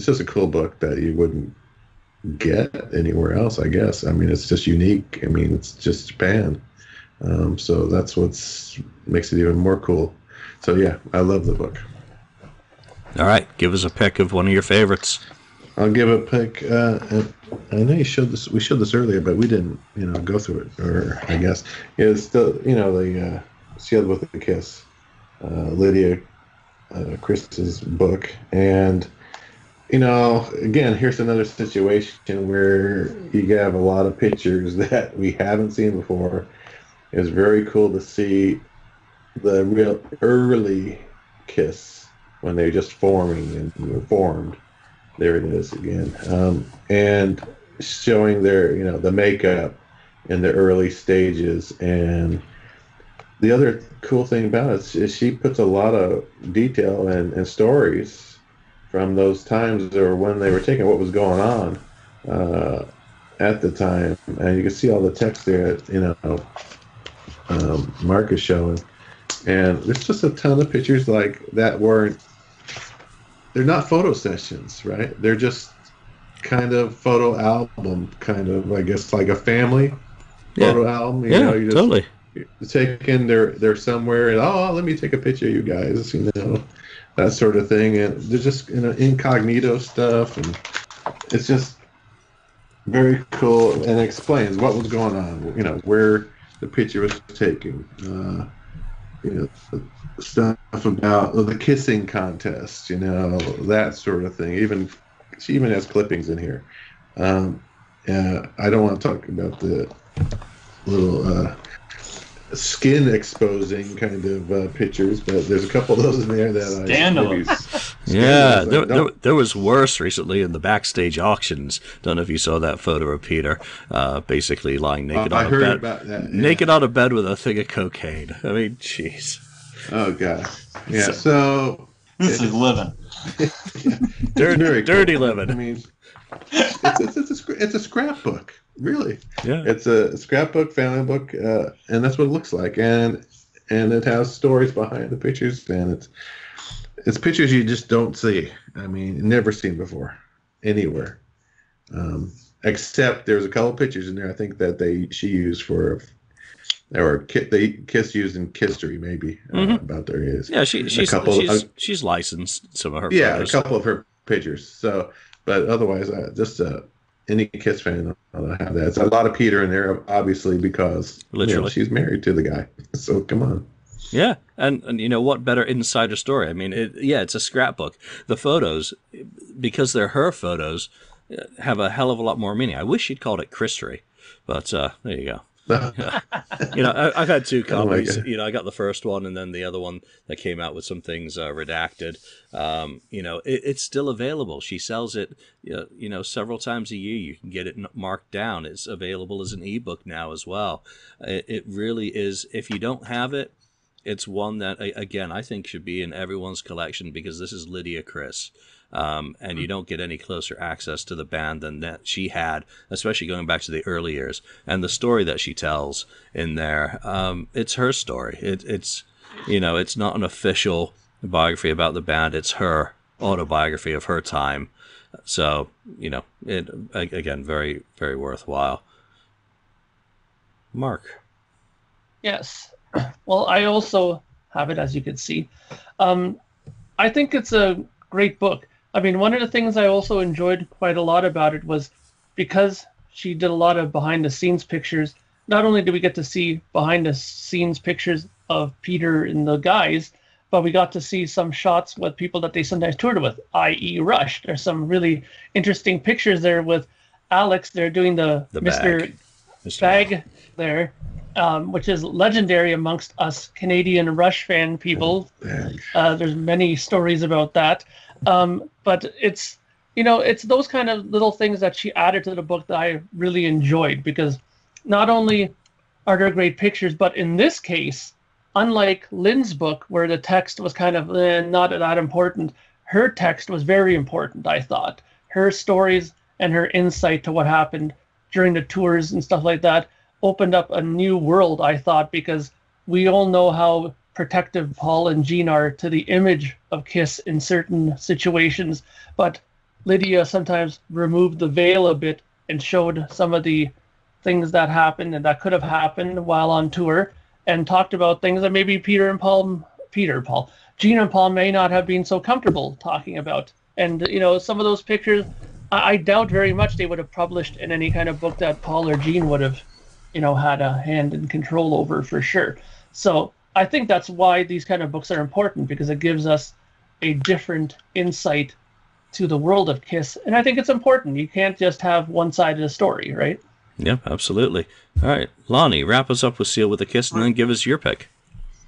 just a cool book that you wouldn't get anywhere else, I guess. I mean, it's just unique. I mean, it's just Japan. So that's what makes it even more cool. So yeah, I love the book. All right, give us a pick of one of your favorites. I'll give a pick. I know you showed this. We showed this earlier, but we didn't, go through it. Or I guess it's still, the Sealed with a Kiss, Lydia Chris's book, and again, here's another situation where you have a lot of pictures that we haven't seen before. It's very cool to see the real early Kiss when they're just forming and were formed. There it is again. And showing their, the makeup in the early stages. And the other cool thing about it is she puts a lot of detail and stories from those times, or when they were taking, what was going on at the time. And you can see all the text there, Mark is showing. And there's just a ton of pictures like that they're not photo sessions, right? They're just kind of photo album, kind of, I guess, like a family photo album. You know, you just totally. Taking they're somewhere and let me take a picture of you guys, that sort of thing. And they're just incognito stuff, and it's just very cool and explains what was going on, where the picture was taken, stuff about the kissing contest, that sort of thing. She even has clippings in here. I don't want to talk about the little skin exposing kind of pictures, but there's a couple of those in there that Scandalous. There was worse recently in the backstage auctions. Don't know if you saw that photo of Peter, basically lying naked on a bed. About that, yeah. Naked on a bed with a thing of cocaine. I mean, jeez. Oh god. Yeah. So this is living. Dirty living. I mean, it's a scrapbook. Really, yeah. It's a scrapbook, family book, and that's what it looks like. And it has stories behind the pictures, and it's pictures you just don't see. I mean, never seen before anywhere, except there's a couple pictures in there. I think that she used Kiss used in Kisstory maybe about their is. Yeah, she's licensed some of her. Yeah, photos. A couple of her pictures. So, but otherwise, just any Kiss fan will have that. It's a lot of Peter in there, obviously, because literally she's married to the guy. So come on. Yeah, and what better insider story? I mean, it's a scrapbook. The photos, because they're her photos, have a hell of a lot more meaning. I wish she'd called it Christery, but there you go. I've had two copies. I got the first one and then the other one that came out with some things redacted. It's still available. She sells it, several times a year. You can get it marked down. It's available as an ebook now as well. It really is. If you don't have it, it's one that, again, I think should be in everyone's collection, because this is Lydia Criss. And you don't get any closer access to the band than that she had, especially going back to the early years. And the story that she tells in there, it's her story. It's not an official biography about the band. It's her autobiography of her time. So, again, very, very worthwhile. Mark. Yes. Well, I also have it, as you can see. I think it's a great book. I mean, one of the things I also enjoyed quite a lot about it was because she did a lot of behind-the-scenes pictures. Not only did we get to see behind-the-scenes pictures of Peter and the guys, but we got to see some shots with people that they sometimes toured with, i.e. Rush. There's some really interesting pictures there with Alex. They're doing the Mr. Bag there, which is legendary amongst us Canadian Rush fan people. There's many stories about that. But it's those kind of little things that she added to the book that I really enjoyed, because not only are there great pictures, but in this case, unlike Lynn's book where the text was kind of not that important, her text was very important, I thought. Her stories and her insight to what happened during the tours and stuff like that opened up a new world, I thought, because we all know how protective Paul and Gene are to the image of Kiss in certain situations, but Lydia sometimes removed the veil a bit and showed some of the things that happened and that could have happened while on tour, and talked about things that maybe Gene and Paul may not have been so comfortable talking about. And some of those pictures, I doubt very much they would have published in any kind of book that Paul or Gene would have had a hand in control over, for sure. So I think that's why these kind of books are important, because it gives us a different insight to the world of Kiss. And I think it's important. You can't just have one side of the story, right? Yeah, absolutely. All right, Lonnie, wrap us up with Seal with a Kiss and then give us your pick.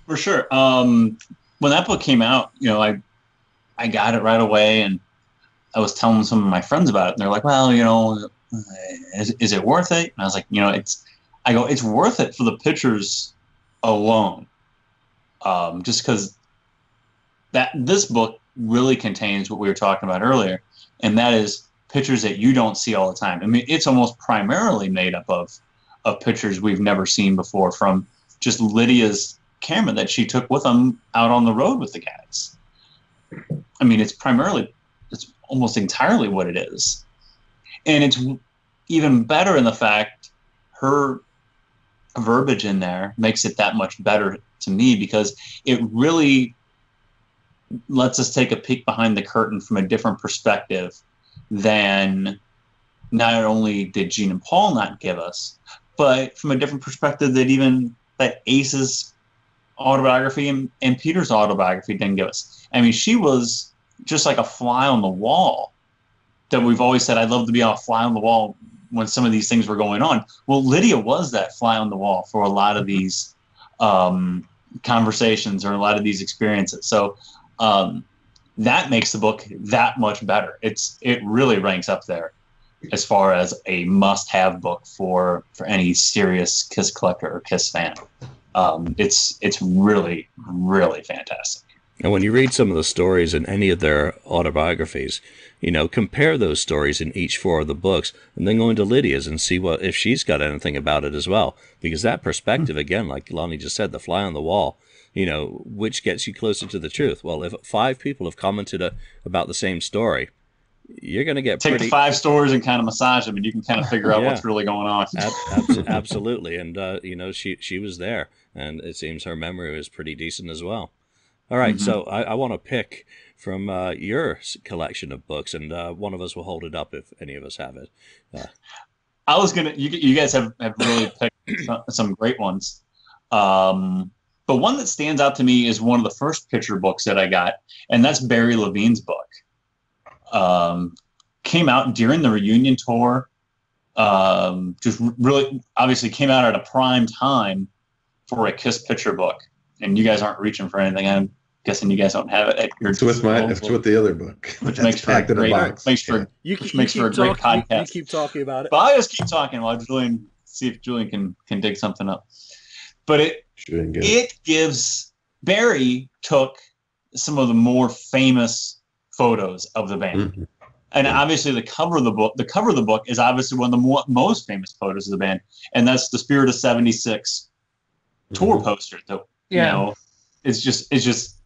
For sure. When that book came out, I got it right away, and I was telling some of my friends about it, and they're like, well, is it worth it? And I was like, it's worth it for the pictures alone. Just because this book really contains what we were talking about earlier, and that is pictures that you don't see all the time. I mean, it's almost primarily made up of pictures we've never seen before, from just Lydia's camera that she took with them out on the road with the guys. I mean, it's almost entirely what it is. And it's even better in the fact her verbiage in there makes it that much better to me, because it really lets us take a peek behind the curtain from a different perspective than not only did Gene and Paul not give us, but from a different perspective that Ace's autobiography and Peter's autobiography didn't give us. I mean, she was just like a fly on the wall that we've always said, I'd love to be a fly on the wall when some of these things were going on. Well, Lydia was that fly on the wall for a lot of these conversations or a lot of these experiences. So that makes the book that much better. It really ranks up there as far as a must-have book for any serious Kiss collector or Kiss fan. It's really, really fantastic. And when you read some of the stories in any of their autobiographies, compare those stories in each 4 of the books, and then go into Lydia's and see if she's got anything about it as well. Because that perspective, again, like Lonnie just said, the fly on the wall, which gets you closer to the truth. Well, if 5 people have commented about the same story, you're going to get take the 5 stories and kind of massage them, and you can kind of figure out what's really going on. Absolutely. And, she was there, and it seems her memory was pretty decent as well. All right, so I want to pick from your collection of books, and one of us will hold it up if any of us have it. I was going to, you guys have really picked some great ones. But one that stands out to me is one of the first picture books that I got, and that's Barry Levine's book. Came out during the reunion tour. Just really, obviously came out at a prime time for a Kiss picture book. And you guys aren't reaching for anything. I'm guessing you guys don't have it at your It's with the other book. Which makes for a great podcast. You keep talking about it. But I just keep talking while Julian, see if Julian can dig something up. But it gives, Barry took some of the more famous photos of the band. Mm-hmm. And obviously the cover of the book is obviously one of the most famous photos of the band. And that's the Spirit of 76 tour poster that, it's just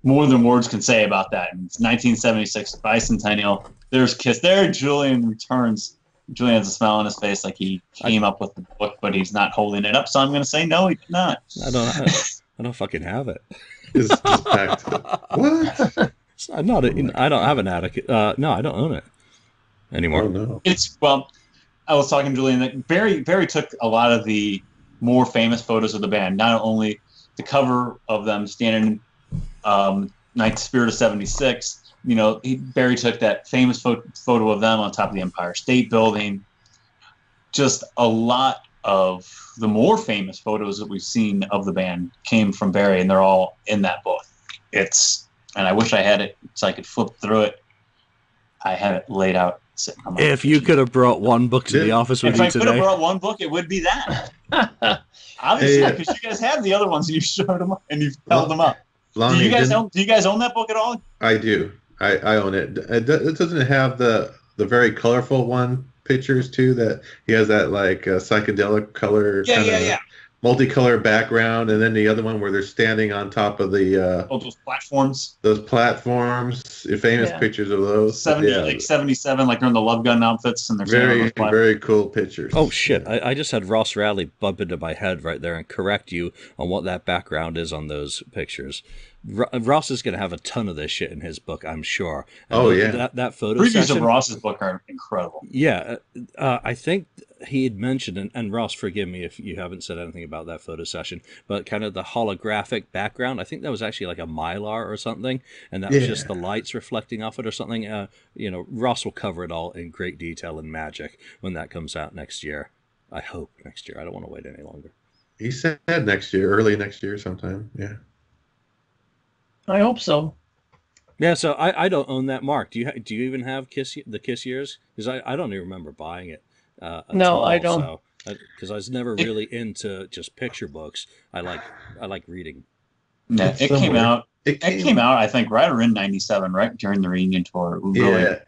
more than words can say about that. And it's 1976 bicentennial. There's Kiss. There, Julian returns. Julian has a smile on his face like he came up with the book, but he's not holding it up. So I'm going to say no, he did not. I don't fucking have it. It's back to what? I don't have an attic. No, I don't own it anymore. Oh, no. I was talking to Julian that Barry took a lot of the more famous photos of the band, not only the cover of them standing Spirit of 76, Barry took that famous photo of them on top of the Empire State Building. Just a lot of the more famous photos that we've seen of the band came from Barry, and they're all in that book. And I wish I had it so I could flip through it. I have it laid out. If you could have brought one book to the office with you today. If I could have brought one book, it would be that. Obviously, because you guys have the other ones and you showed them and you've held them up. Lonnie, do you guys own that book at all? I do. I own it. It doesn't have the very colorful one pictures too. That he has that like psychedelic color, multicolor background, and then the other one where they're standing on top of the those platforms. Those platforms, famous pictures of those. 77, like they're in the Love Gun outfits, and they're very cool pictures. Oh shit! I just had Ross Radley bump into my head right there and correct you on what that background is on those pictures. Ross is going to have a ton of this shit in his book, I'm sure. And that photo previews session, of Ross's book are incredible. Yeah, I think he had mentioned, and Ross, forgive me if you haven't said anything about that photo session, but kind of the holographic background. I think that was actually like a Mylar or something, and that was just the lights reflecting off it or something. Ross will cover it all in great detail and magic when that comes out next year. I hope next year. I don't want to wait any longer. He said next year, early next year sometime. Yeah. I hope so. Yeah, so I don't own that. Mark, do you even have the Kiss years? Because I don't even remember buying it. No, I don't. Because I was never really into just picture books. I like reading. Yeah, it came out. It came out, I think, right around '97, right during the reunion tour. The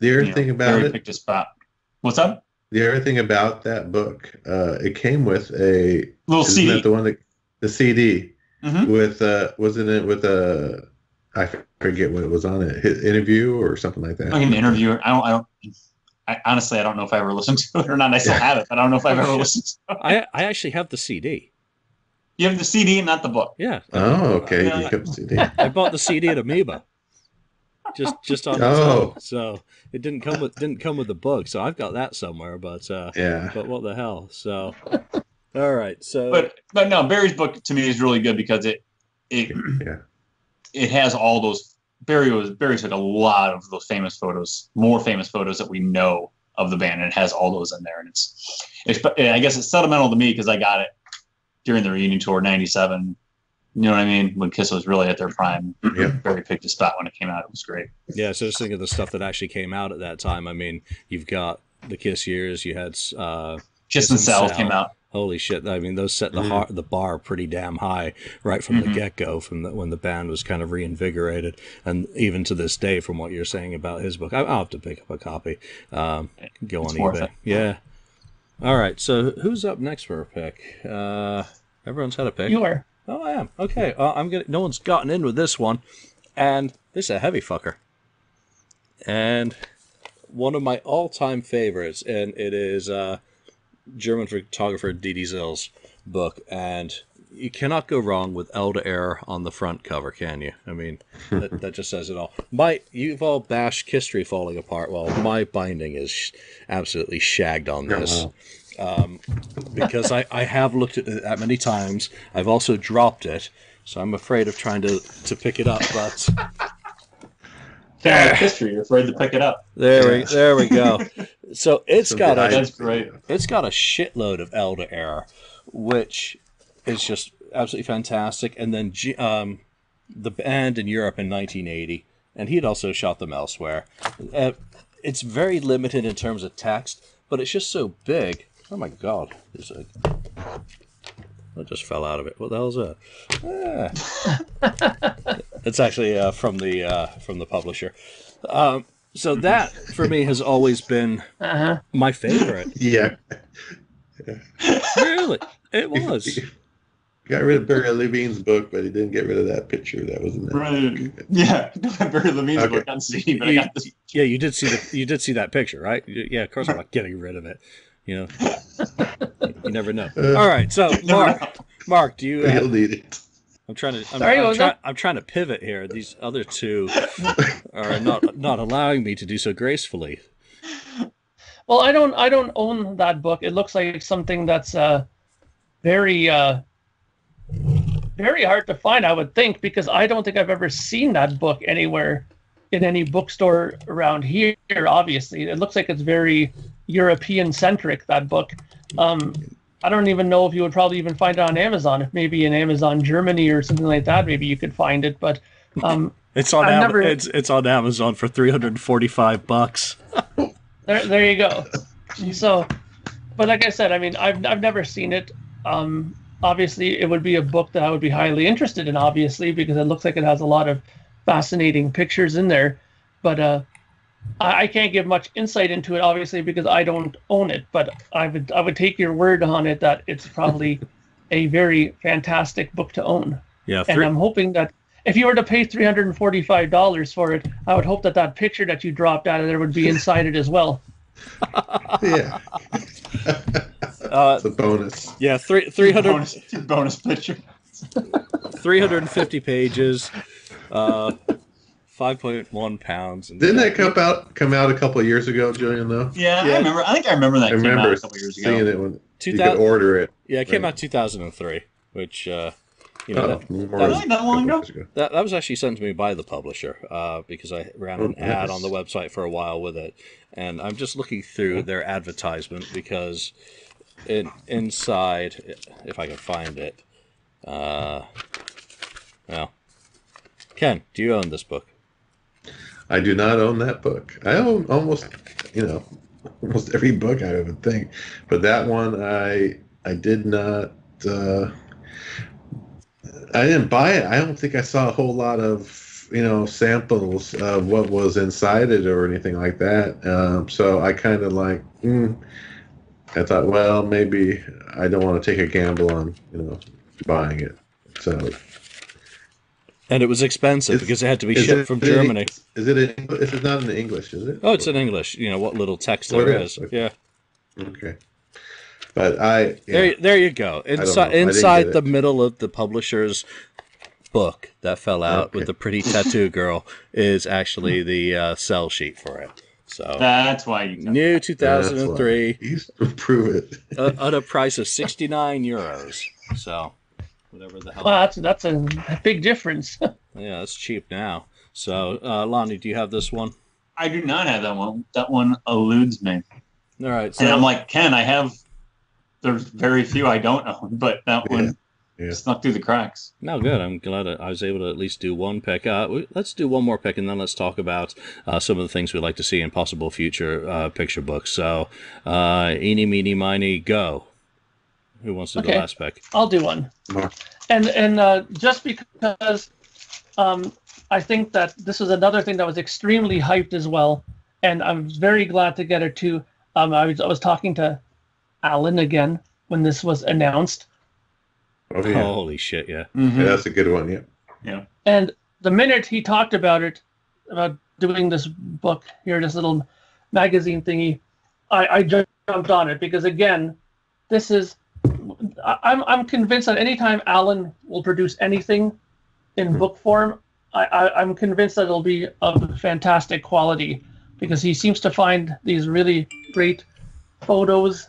other thing about it. Picked a spot. What's up? The other thing about that book, it came with a little CD. That the one that? The CD Mhm. with wasn't it with I forget what it was on it, his interview or something like that. Like an interviewer. I honestly, I don't know if I ever listened to it or not. I still have it, but I don't know if I've ever listened to it. I actually have the CD. You have the CD and not the book. Yeah. Oh, okay. Yeah. You kept the CD. I bought the CD at Amoeba. Just on its Oh. own. So it didn't come with the book. So I've got that somewhere. But Yeah. but what the hell? So all right. So But no, Barry's book to me is really good because it Yeah. it has all those. Barry took a lot of those famous photos, more famous photos that we know of the band, and it has all those in there. And it's I guess it's sentimental to me because I got it during the reunion tour '97. You know what I mean? When Kiss was really at their prime. Yeah. Barry picked a spot when it came out. It was great. yeah. So just think of the stuff that actually came out at that time. I mean, you've got the Kiss years. You had Kiss and Sal came out. Holy shit! I mean, those set the bar pretty damn high right from the get-go, when the band was kind of reinvigorated, and even to this day, from what you're saying about his book, I'll have to pick up a copy. Go on worth eBay. it. Yeah. All right. So who's up next for a pick? Everyone's had a pick. You are. Oh, I am. Okay. No one's gotten in with this one, and this is a heavy fucker, and one of my all-time favorites, and it is German photographer Didi Zill's book, and you cannot go wrong with Elder Air on the front cover, can you? I mean, that just says it all. You've all bashed Kiss falling apart. Well, my binding is absolutely shagged on this. Because I have looked at it that many times. I've also dropped it, so I'm afraid of trying to pick it up, but History. You're afraid to pick it up. there we go. So That's great. It's got a shitload of Elder Air, which is just absolutely fantastic. And then the band in Europe in 1980, and he had also shot them elsewhere. It's very limited in terms of text, but it's just so big. Oh my God! That just fell out of it. What the hell is that? It's actually from the publisher. So that for me has always been my favorite. Yeah. Really, it was. He got rid of Barry Levine's book, but he didn't get rid of that picture that was in there. Right. Yeah. Barry Levine's book on CD, but I got this. Yeah, you did see that picture, right? Yeah, of course I'm not getting rid of it. You know, you never know. All right, so Mark, do you? He'll need it. I'm trying to pivot here. These other two are not allowing me to do so gracefully. Well, I don't own that book. It looks like something that's very very hard to find, I would think, because I don't think I've ever seen that book anywhere in any bookstore around here. Obviously, it looks like it's very European centric, that book. I don't even know if you would probably even find it on Amazon. If maybe in Amazon Germany or something like that, maybe you could find it. But it's on it's on Amazon for $345. There you go. So, but like I said, I mean, I've never seen it. Obviously, it would be a book that I would be highly interested in, obviously, because it looks like it has a lot of fascinating pictures in there. But I can't give much insight into it, obviously, because I don't own it. But I would take your word on it that it's probably a very fantastic book to own. Yeah, and I'm hoping that if you were to pay $345 for it, I would hope that picture that you dropped out of there would be inside it as well. Yeah. It's a bonus. Yeah, 300 bonus picture. 350 pages. 5.1 pounds. Didn't that come out a couple of years ago, Julian? Though. Yeah, I remember. I think I remember that. I remember a couple of years ago. seeing it when you could order it. Yeah, it came out 2003, which that long ago. That was actually sent to me by the publisher because I ran an ad on the website for a while with it, and I'm just looking through their advertisement because inside, if I can find it, well, Ken, do you own this book? I do not own that book. I own almost every book, I would think, but that one I did not. I didn't buy it. I don't think I saw a whole lot of samples of what was inside it or anything like that. So I kind of I thought, well, maybe I don't want to take a gamble on buying it. So, and it was expensive because it had to be shipped from Germany. Is it not in English? Is it? Oh, it's in English. You know what little text there is. Okay. Yeah. Okay. But there you go. Inside the middle of the publisher's book that fell out with the pretty tattoo girl is actually the sell sheet for it. So that's why you new 2003. You prove it at a price of €69. So whatever the hell. Well, that's a big difference. Yeah, that's cheap now. So Lonnie, do you have this one? I do not have that one. That one eludes me. All right. So, and I'm like, Ken, there's very few I don't own, but that one snuck through the cracks. No, good. I'm glad I was able to at least do one pick. Let's do one more pick, and then let's talk about some of the things we'd like to see in possible future picture books. So, eeny, meeny, miny, go. Who wants to do the last pick? I'll do one. And just because I think that this is another thing that was extremely hyped as well, and I'm very glad to get it too. I was talking to Alan again when this was announced. Oh, yeah. Holy shit, yeah. Mm-hmm. Yeah, that's a good one, yeah. And the minute he talked about doing this book here, this little magazine thingy, I jumped on it because, again, this is... I'm convinced that anytime Alan will produce anything in book form, I'm convinced that it'll be of fantastic quality because he seems to find these really great photos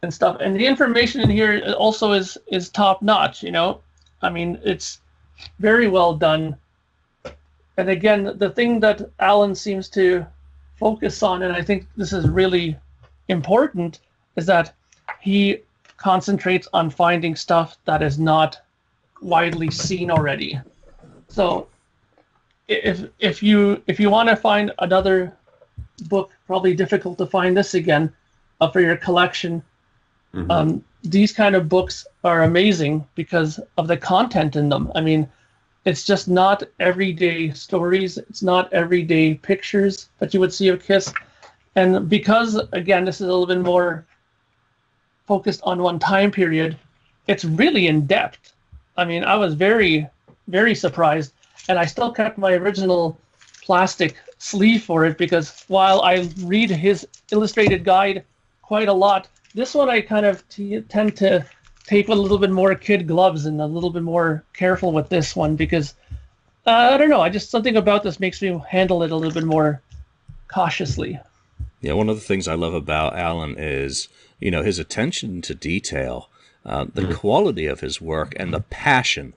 and stuff, and the information in here also is top notch. You know, I mean, it's very well done. And again, the thing that Alan seems to focus on, and I think this is really important, is that he concentrates on finding stuff that is not widely seen already. So, if you want to find another book, probably difficult to find this again for your collection. Mm-hmm. These kind of books are amazing because of the content in them. I mean, it's just not everyday stories. It's not everyday pictures that you would see of Kiss. And because, again, this is a little bit more focused on one time period, it's really in depth. I mean, I was very, very surprised. And I still kept my original plastic sleeve for it because while I read his illustrated guide quite a lot, this one I kind of tend to take with a little bit more kid gloves and a little bit more careful with this one because, I don't know, something about this makes me handle it a little bit more cautiously. Yeah, one of the things I love about Alan is, his attention to detail, the quality of his work, and the passion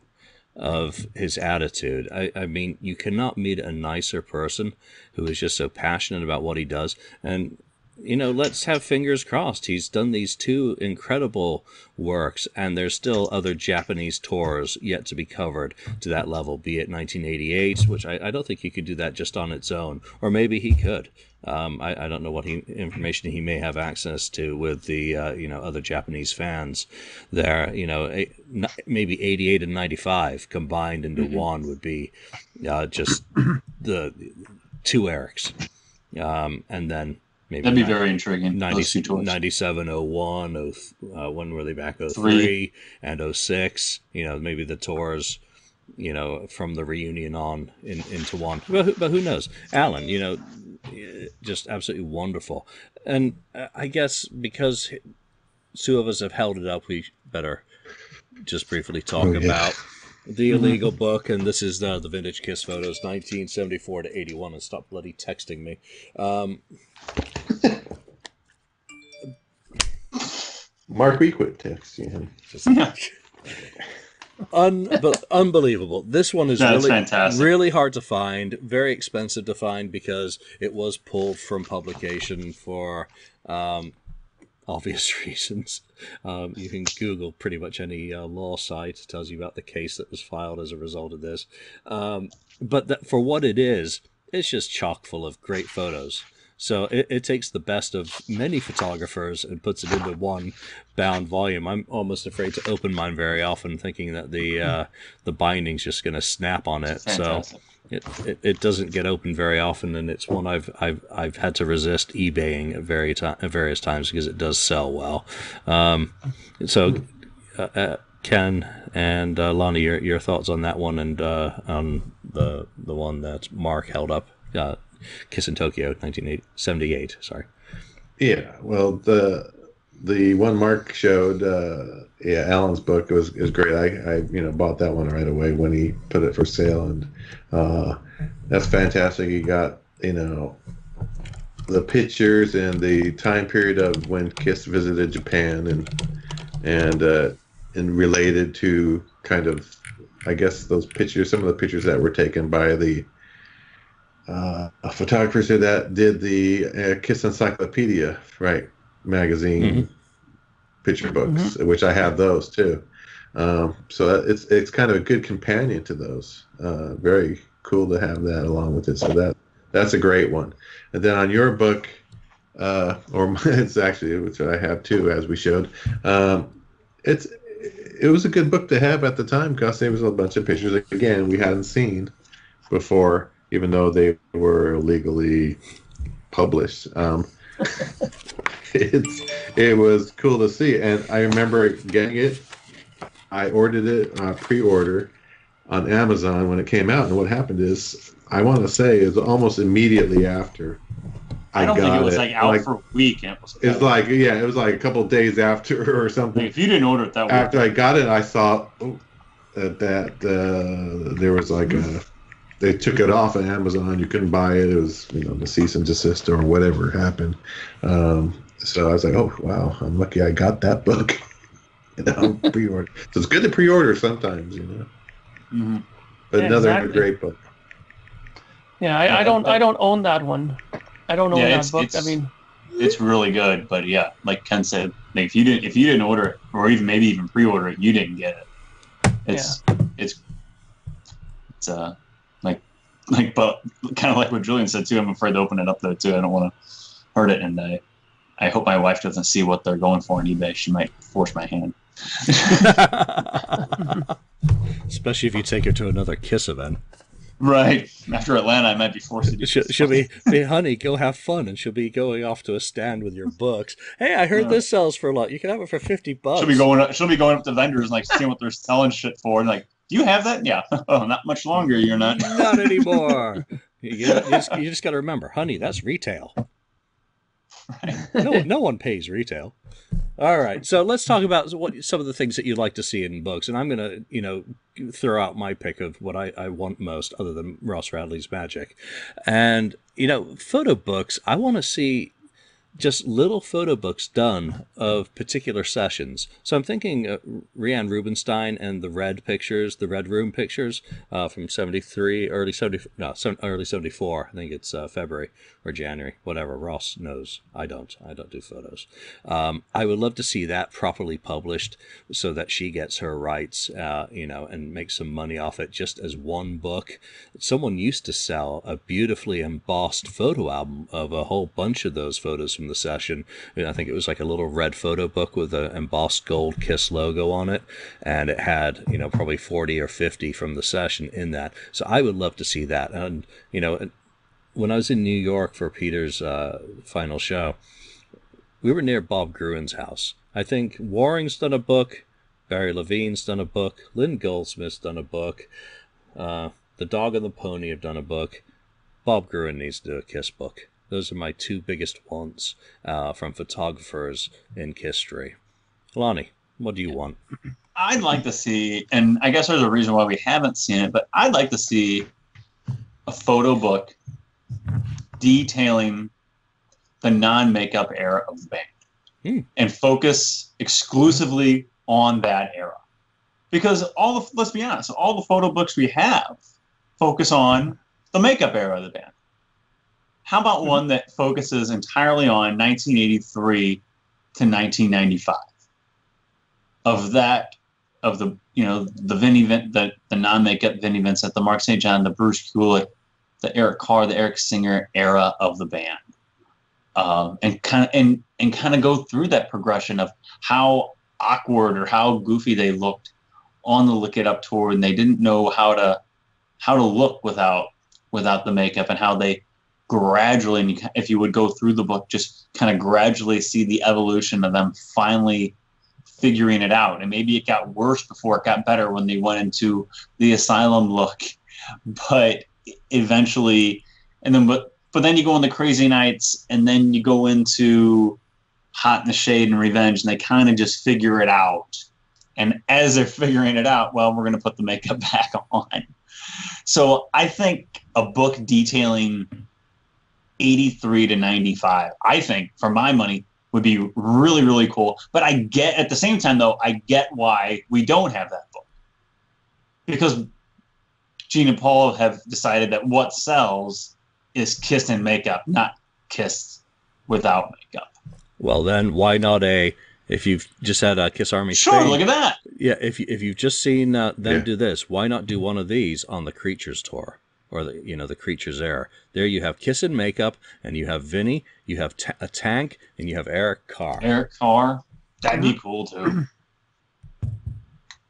of his attitude. I mean, you cannot meet a nicer person who is just so passionate about what he does. And, let's have fingers crossed. He's done these two incredible works, and there's still other Japanese tours yet to be covered to that level, be it 1988, which I don't think he could do that just on its own, or maybe he could. I don't know what information he may have access to with the other Japanese fans there. Maybe 88 and 95 combined into one would be just the two Erics, and then maybe that'd be very intriguing. 97, 01, when were they back? 03 and 06. Maybe the tours. From the reunion on into one, but who knows? Alan, just absolutely wonderful. And I guess because two of us have held it up, we better just briefly talk about the illegal book. And this is the Vintage Kiss Photos, 1974 to 81. And stop bloody texting me. Mark, we quit texting him. Unbelievable. This one is fantastic. Really hard to find, very expensive to find because it was pulled from publication for obvious reasons. You can Google pretty much any law site. It tells you about the case that was filed as a result of this. But for what it is, it's just chock full of great photos. So it takes the best of many photographers and puts it into one bound volume. I'm almost afraid to open mine very often, thinking that the binding's just going to snap on it. So it doesn't get open very often, and it's one I've had to resist eBaying at various times because it does sell well. Ken and Lonnie, your thoughts on that one and on the one that Mark held up, Kiss in Tokyo, 1978. Sorry. Yeah, well, the one Mark showed, Alan's book is great. I bought that one right away when he put it for sale, and that's fantastic. He got the pictures and the time period of when Kiss visited Japan, and related to kind of, I guess, those pictures, some of the pictures that were taken by the photographers that did the Kiss Encyclopedia, right, magazine picture books, which I have those too. So it's kind of a good companion to those. Very cool to have that along with it. So that's a great one. And then on your book, or it's actually, which I have too, as we showed, it was a good book to have at the time because there was a bunch of pictures, again, we hadn't seen before, even though they were legally published. It was cool to see, and I remember getting it. I ordered it pre-order on Amazon when it came out, and what happened is, I want to say, is almost immediately after I don't think it was out for a week. It was like a couple of days after or something. If you didn't order it that week. After I got it, I saw that there was they took it off of Amazon. You couldn't buy it. It was the cease and desist or whatever happened. So I was like, oh wow, I'm lucky I got that book. Pre-order. So it's good to pre-order sometimes, Mm-hmm. But another great book. Yeah, I don't own that one. I don't own that book. It's really good, but yeah, like Ken said, if you didn't order it, or maybe even pre-order it, you didn't get it. It's but kind of like what Julian said too. I'm afraid to open it up though too. I don't want to hurt it, and I hope my wife doesn't see what they're going for on eBay. She might force my hand. Especially if you take her to another Kiss event. Right. After Atlanta, I might be forced to do She'll be, honey, go have fun, and she'll be going off to a stand with your books. Hey, I heard this sells for a lot. You can have it for $50. She'll be going up to vendors and seeing what they're selling shit for, and do you have that? Yeah. Oh, not much longer. You're not. Not anymore. You just got to remember, honey, that's retail. Right. No one pays retail. All right, so let's talk about some of the things that you'd like to see in books, and I'm going to, throw out my pick of what I want most, other than Ross Radley's magic. And photo books, I want to see just little photo books done of particular sessions. So I'm thinking Rhiannon Rubinstein and the Red Room pictures from 73, early 74. I think it's February or January, whatever. Ross knows. I don't do photos. I would love to see that properly published so that she gets her rights, and make some money off it just as one book. Someone used to sell a beautifully embossed photo album of a whole bunch of those photos from the session. I think it was like a little red photo book with an embossed gold Kiss logo on it, and it had probably 40 or 50 from the session in that. So I would love to see that. And when I was in New York for Peter's final show, we were near Bob Gruen's house. I think Waring's done a book, Barry Levine's done a book, Lynn Goldsmith's done a book, The Dog and the Pony have done a book. Bob Gruen needs to do a Kiss book. Those are my two biggest wants from photographers in history. Lonnie, what do you want? I'd like to see, and I guess there's a reason why we haven't seen it, but I'd like to see a photo book detailing the non-makeup era of the band and focus exclusively on that era. Because let's be honest, all the photo books we have focus on the makeup era of the band. How about one that focuses entirely on 1983 to 1995? Of the Vinnie the non-makeup Vinnie Vincent, the Mark St. John, the Bruce Kulick, the Eric Carr, the Eric Singer era of the band, and kind of go through that progression of how awkward or how goofy they looked on the Lick It Up tour, and they didn't know how to look without the makeup, and how they gradually, and if you would go through the book, just kind of gradually see the evolution of them finally figuring it out. And maybe it got worse before it got better when they went into the asylum look. But eventually, but then you go into Crazy Nights, and then you go into Hot in the Shade and Revenge, and they kind of just figure it out. And as they're figuring it out, well, we're going to put the makeup back on. So I think a book detailing 83 to 95, I think, for my money, would be really, really cool. But at the same time, though, I get why we don't have that book. Because Gene and Paul have decided that what sells is Kiss in makeup, not Kiss without makeup. Well, then why not if you've just had a Kiss Army Sure, Spain, look at that. Yeah, if you've just seen them do this, why not do one of these on the Creatures tour, or the Creatures era? There you have Kiss in makeup, and you have Vinny, you have a Tank, and you have Eric Carr. Eric Carr, that'd be cool too.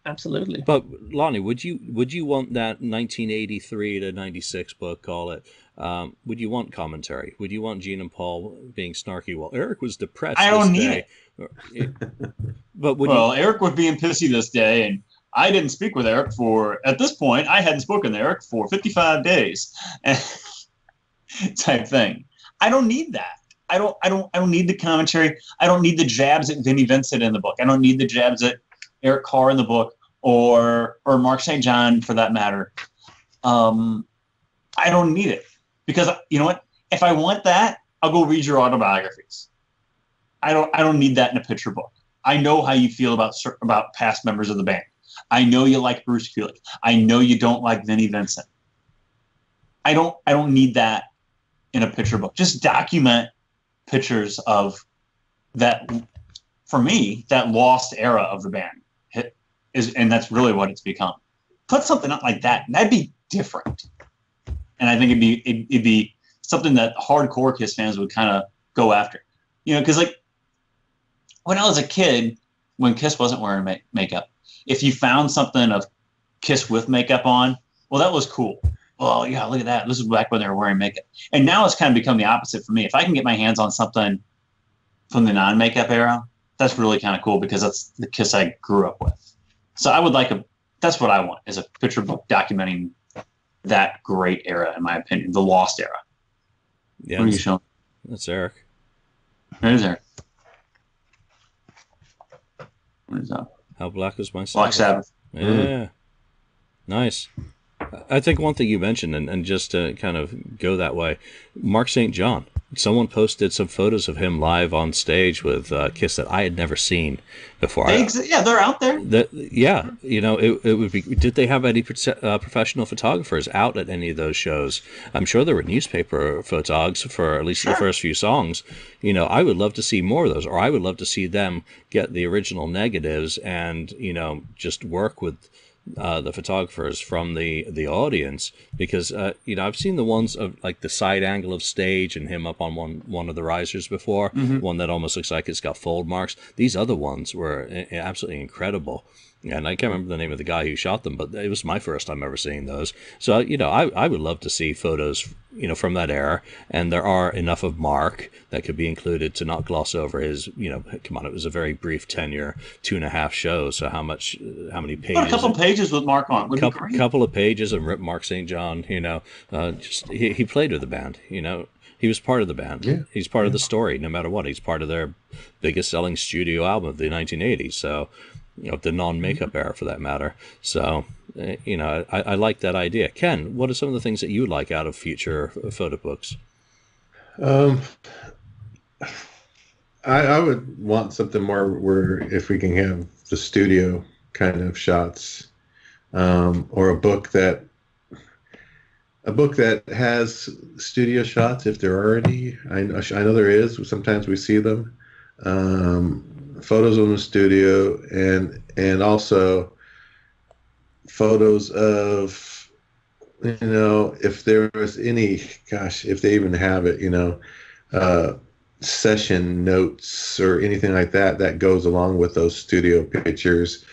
Absolutely. But Lonnie, would you want that 1983 to 96 book? Call it. Would you want commentary? Would you want Gene and Paul being snarky? Well, Eric was depressed. I don't need it. But Eric was being pissy this day, and I didn't speak with Eric at this point, I hadn't spoken to Eric for 55 days, type thing. I don't need that. I don't need the commentary. I don't need the jabs at Vinnie Vincent in the book. I don't need the jabs at Eric Carr in the book, or Mark St. John for that matter. I don't need it, because you know what? If I want that, I'll go read your autobiographies. I don't need that in a picture book. I know how you feel about past members of the band. I know you like Bruce Kulick. I know you don't like Vinnie Vincent. I don't need that in a picture book. Just document pictures of that. For me, that lost era of the band and that's really what it's become. Put something up like that, and that'd be different. And I think it'd be something that hardcore Kiss fans would kind of go after. Because like when I was a kid, when Kiss wasn't wearing makeup, if you found something of Kiss with makeup on, well, that was cool. Well, yeah, look at that. This is back when they were wearing makeup. And now it's kind of become the opposite for me. If I can get my hands on something from the non-makeup era, that's really kind of cool, because that's the Kiss I grew up with. So I would that's what I want, is a picture book documenting that great era, in my opinion, the lost era. Yeah, what are you showing? That's Eric. There's Eric. What is that? How Black Was My Sabbath. Black Sabbath. Yeah. Nice. I think one thing you mentioned, and just to kind of go that way, Mark St. John. Someone posted some photos of him live on stage with Kiss that I had never seen before. They're out there. It would be. Did they have any professional photographers out at any of those shows? I'm sure there were newspaper photogs for at least the first few songs. I would love to see more of those, or I would love to see them get the original negatives and just work with the photographers from the audience, because I've seen the ones of like the side angle of stage and him up on one of the risers before, one that almost looks like it's got fold marks. These other ones were absolutely incredible, and I can't remember the name of the guy who shot them, but it was my first time ever seeing those. So I would love to see photos from that era, and there are enough of Mark that could be included to not gloss over his come on, it was a very brief tenure, 2.5 shows, so how many pages? Put a couple pages with Mark on would be great. Couple of pages and rip Mark St. John. He played with the band. He was part of the band. Yeah. He's part of the story, no matter what. He's part of their biggest selling studio album of the 1980s. So, the non-makeup era, for that matter. So, I like that idea. Ken, what are some of the things that you would like out of future photo books? I would want something more where if we can have the studio kind of shots, or a book that has studio shots, if there are any. I know there is. Sometimes we see them. Photos in the studio, and also photos of, if there was any, if they even have it, session notes or anything like that goes along with those studio pictures,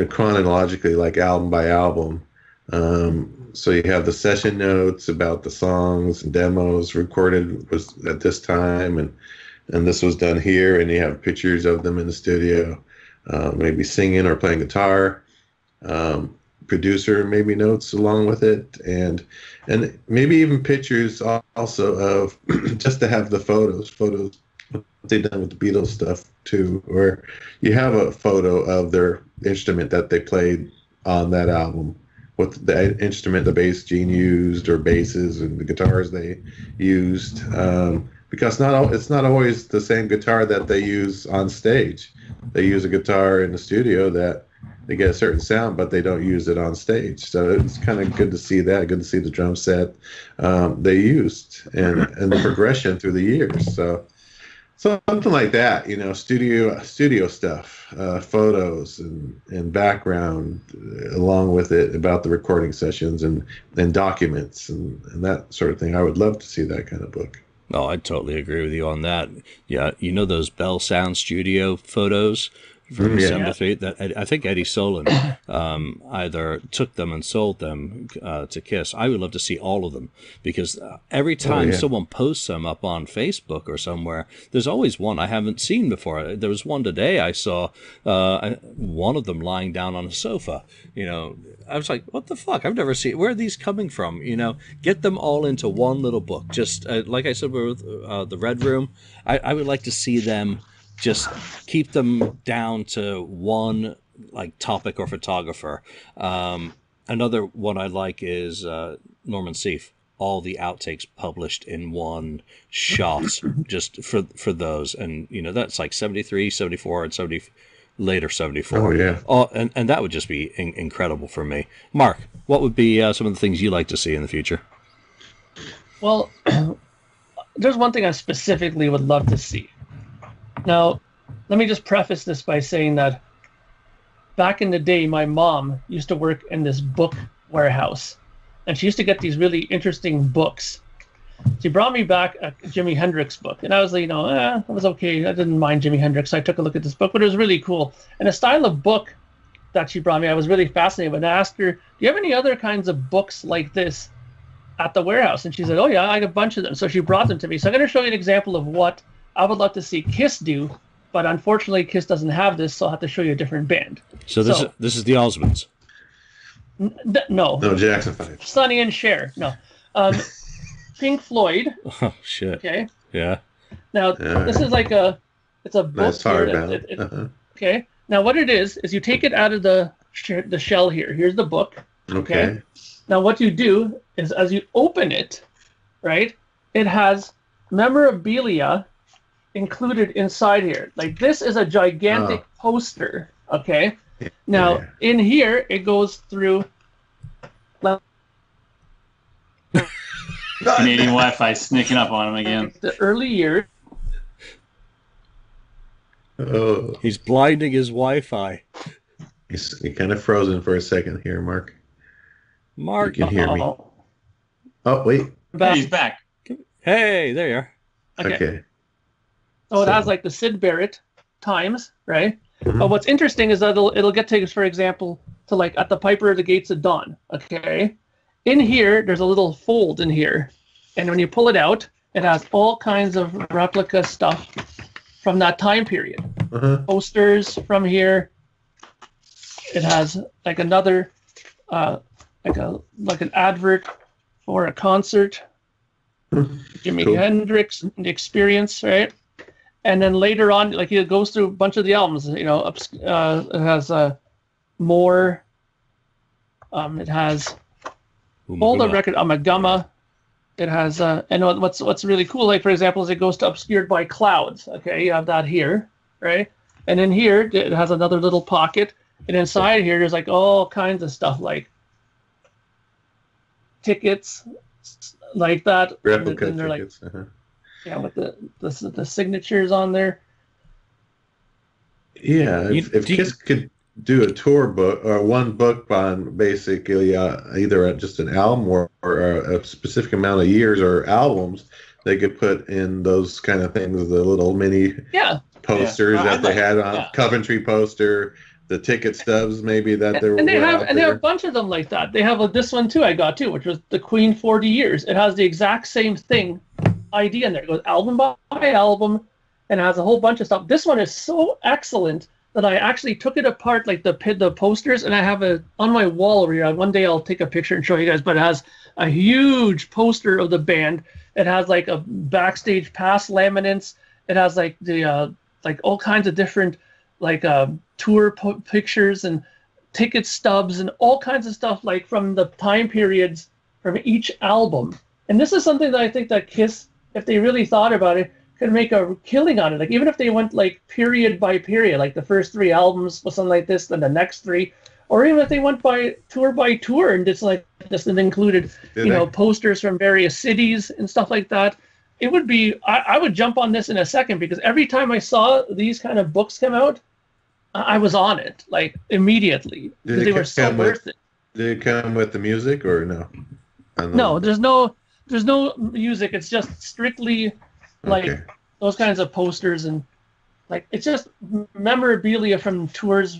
chronologically, like album by album. So you have the session notes about the songs and demos recorded was at this time, and this was done here, and you have pictures of them in the studio. maybe singing or playing guitar. Producer maybe notes along with it, and maybe even pictures also of just to have the photos what they've done with the Beatles stuff too, where you have a photo of their instrument that they played on that album, what the instrument the bass Gene used, or basses and the guitars they used, because it's not always the same guitar that they use on stage. They use a guitar in the studio that they get a certain sound, but they don't use it on stage. So it's kind of good to see that. Good to see the drum set they used and the progression through the years. So something like that, studio stuff, photos and background along with it about the recording sessions and documents and that sort of thing. I would love to see that kind of book. No, I totally agree with you on that. Yeah, those Bell Sound Studio photos from December 3rd, that I think Eddie Solon either took them and sold them to Kiss. I would love to see all of them, because every time someone posts them up on Facebook or somewhere, there's always one I haven't seen before. There was one today I saw, one of them lying down on a sofa. I was like, what the fuck? I've never seen. Where are these coming from? Get them all into one little book. Just like I said with the Red Room, I would like to see them. Just keep them down to one topic or photographer. Another one I like is Norman Seeff. All the outtakes published in one shot, just for those. And that's like 73, 74, and later 74. Oh yeah. Oh, and that would just be incredible for me. Mark, what would be some of the things you like to see in the future? Well, there's one thing I specifically would love to see. Now, let me just preface this by saying that back in the day, my mom used to work in this book warehouse, and she used to get these really interesting books. She brought me back a Jimi Hendrix book, and I was like, it was okay. I didn't mind Jimi Hendrix. So I took a look at this book, but it was really cool. And the style of book that she brought me, I was really fascinated with. And I asked her, do you have any other kinds of books like this at the warehouse? And she said, oh yeah, I got a bunch of them. So she brought them to me. So I'm going to show you an example of what I would love to see Kiss do, but unfortunately Kiss doesn't have this, so I'll have to show you a different band. So this is the Osmonds. No, Jackson 5. Sonny and Cher. No. Pink Floyd. Oh shit. Okay. Yeah. Now this is it's a book. Nice hardbound. Okay. Now what it is you take it out of the shell here. Here's the book. Okay. Now what you do is as you open it, right, it has memorabilia included inside here. Like this is a gigantic poster. Okay. Now in here it goes through. Canadian Wi-Fi sneaking up on him again. The early years. Oh, he's blinding his Wi-Fi. He's kind of frozen for a second here, Mark. Mark, you can hear me. Oh wait. Hey, he's back. Hey, there you are. Okay. So it has the Syd Barrett times, right? Mm-hmm. But what's interesting is that it'll get to, for example, to at the Piper of the Gates of Dawn. Okay. In here, there's a little fold in here, and when you pull it out, it has all kinds of replica stuff from that time period. Posters from here. It has another, an advert for a concert. Jimi Hendrix, The Experience, right? And then later on, it goes through a bunch of the albums. It has more. It has all the record Amagama. It has and what's really cool, for example, is it goes to Obscured by Clouds. Okay, you have that here, right? And in here it has another little pocket, and inside here there's all kinds of stuff tickets, like that. Replica and they're tickets. Yeah, with the signatures on there. Yeah, if Kiss could do a tour book or one book on basically either just an album or a specific amount of years or albums, they could put in those kind of things, the little mini posters that they had on Coventry poster, the ticket stubs maybe that they were. And they have a bunch of them like that. They have this one too. I got too, which was the Queen 40 Years. It has the exact same thing. ID in there. It goes album by album and has a whole bunch of stuff. This one is so excellent that I actually took it apart, like the posters, and I have it on my wall over here. One day I'll take a picture and show you guys, but it has a huge poster of the band. It has like a backstage pass laminates. It has like the like all kinds of different like tour pictures and ticket stubs and all kinds of stuff like from the time periods from each album. And this is something that I think that Kiss, if they really thought about it, could make a killing on it. Like even if they went like period by period, like the first 3 albums was something like this, then the next 3, or even if they went by tour and just like this and included, posters from various cities and stuff like that. It would be, I would jump on this in a second, because every time I saw these kind of books come out, I was on it like immediately because they were so worth it. Did it come with the music or no? No, there's no music. It's just strictly like those kinds of posters, and like it's just memorabilia from tours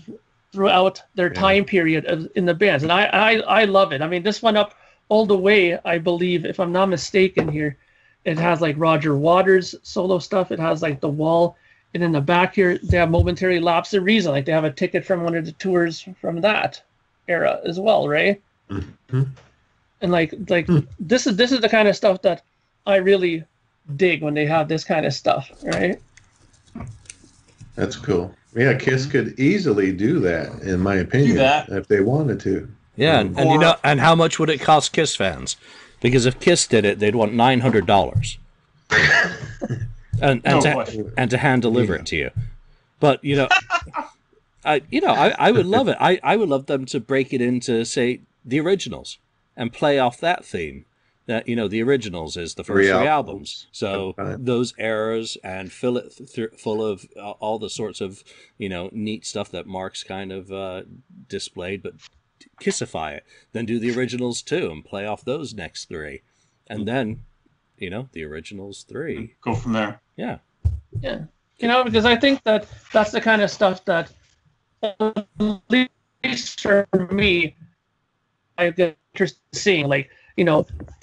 throughout their time period in the bands. And I love it. I mean, this one up all the way, I believe, if I'm not mistaken here, it has like Roger Waters solo stuff. It has like The Wall. And in the back here, they have Momentary Lapse of Reason. Like they have a ticket from one of the tours from that era as well, right? Mm-hmm. And like this is the kind of stuff that I really dig when they have this kind of stuff, right? That's cool. Yeah, Kiss could easily do that, in my opinion, if they wanted to. Yeah, and how much would it cost Kiss fans? Because if Kiss did it, they'd want $900. and to hand deliver it to you. But I would love it. I would love them to break it into, say, the originals and play off that theme. That the originals is the first 3 albums. So those eras, and fill it full of all the sorts of neat stuff that Mark's kind of displayed, but Kissify it. Then do the originals too and play off those next 3, and then the originals 3. Go from there. Yeah. Because I think that's the kind of stuff that, at least for me, I get interested in seeing, like,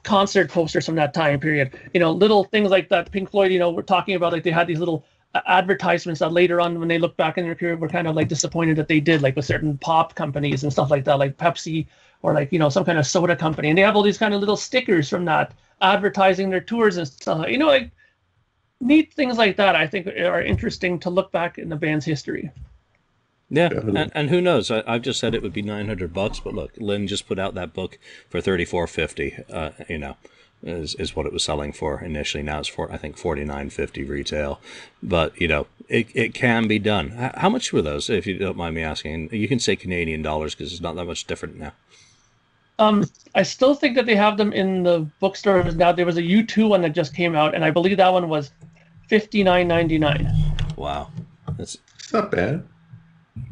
concert posters from that time period, little things like that. Pink Floyd, we're talking about, like, they had these little advertisements that later on, when they look back in their career, were kind of like disappointed that they did, like with certain pop companies and stuff like that, like Pepsi or like, some kind of soda company. And they have all these kind of little stickers from that advertising their tours and stuff, like neat things like that. I think are interesting to look back in the band's history. Yeah, and who knows? I've just said it would be $900, but look, Lynn just put out that book for $34.50. Is what it was selling for initially. Now it's for, I think, $49.50 retail. But it can be done. How much were those, if you don't mind me asking? You can say Canadian dollars because it's not that much different now. I still think that they have them in the bookstores now. There was a U2 one that just came out, and I believe that one was $59.99. Wow, it's not bad.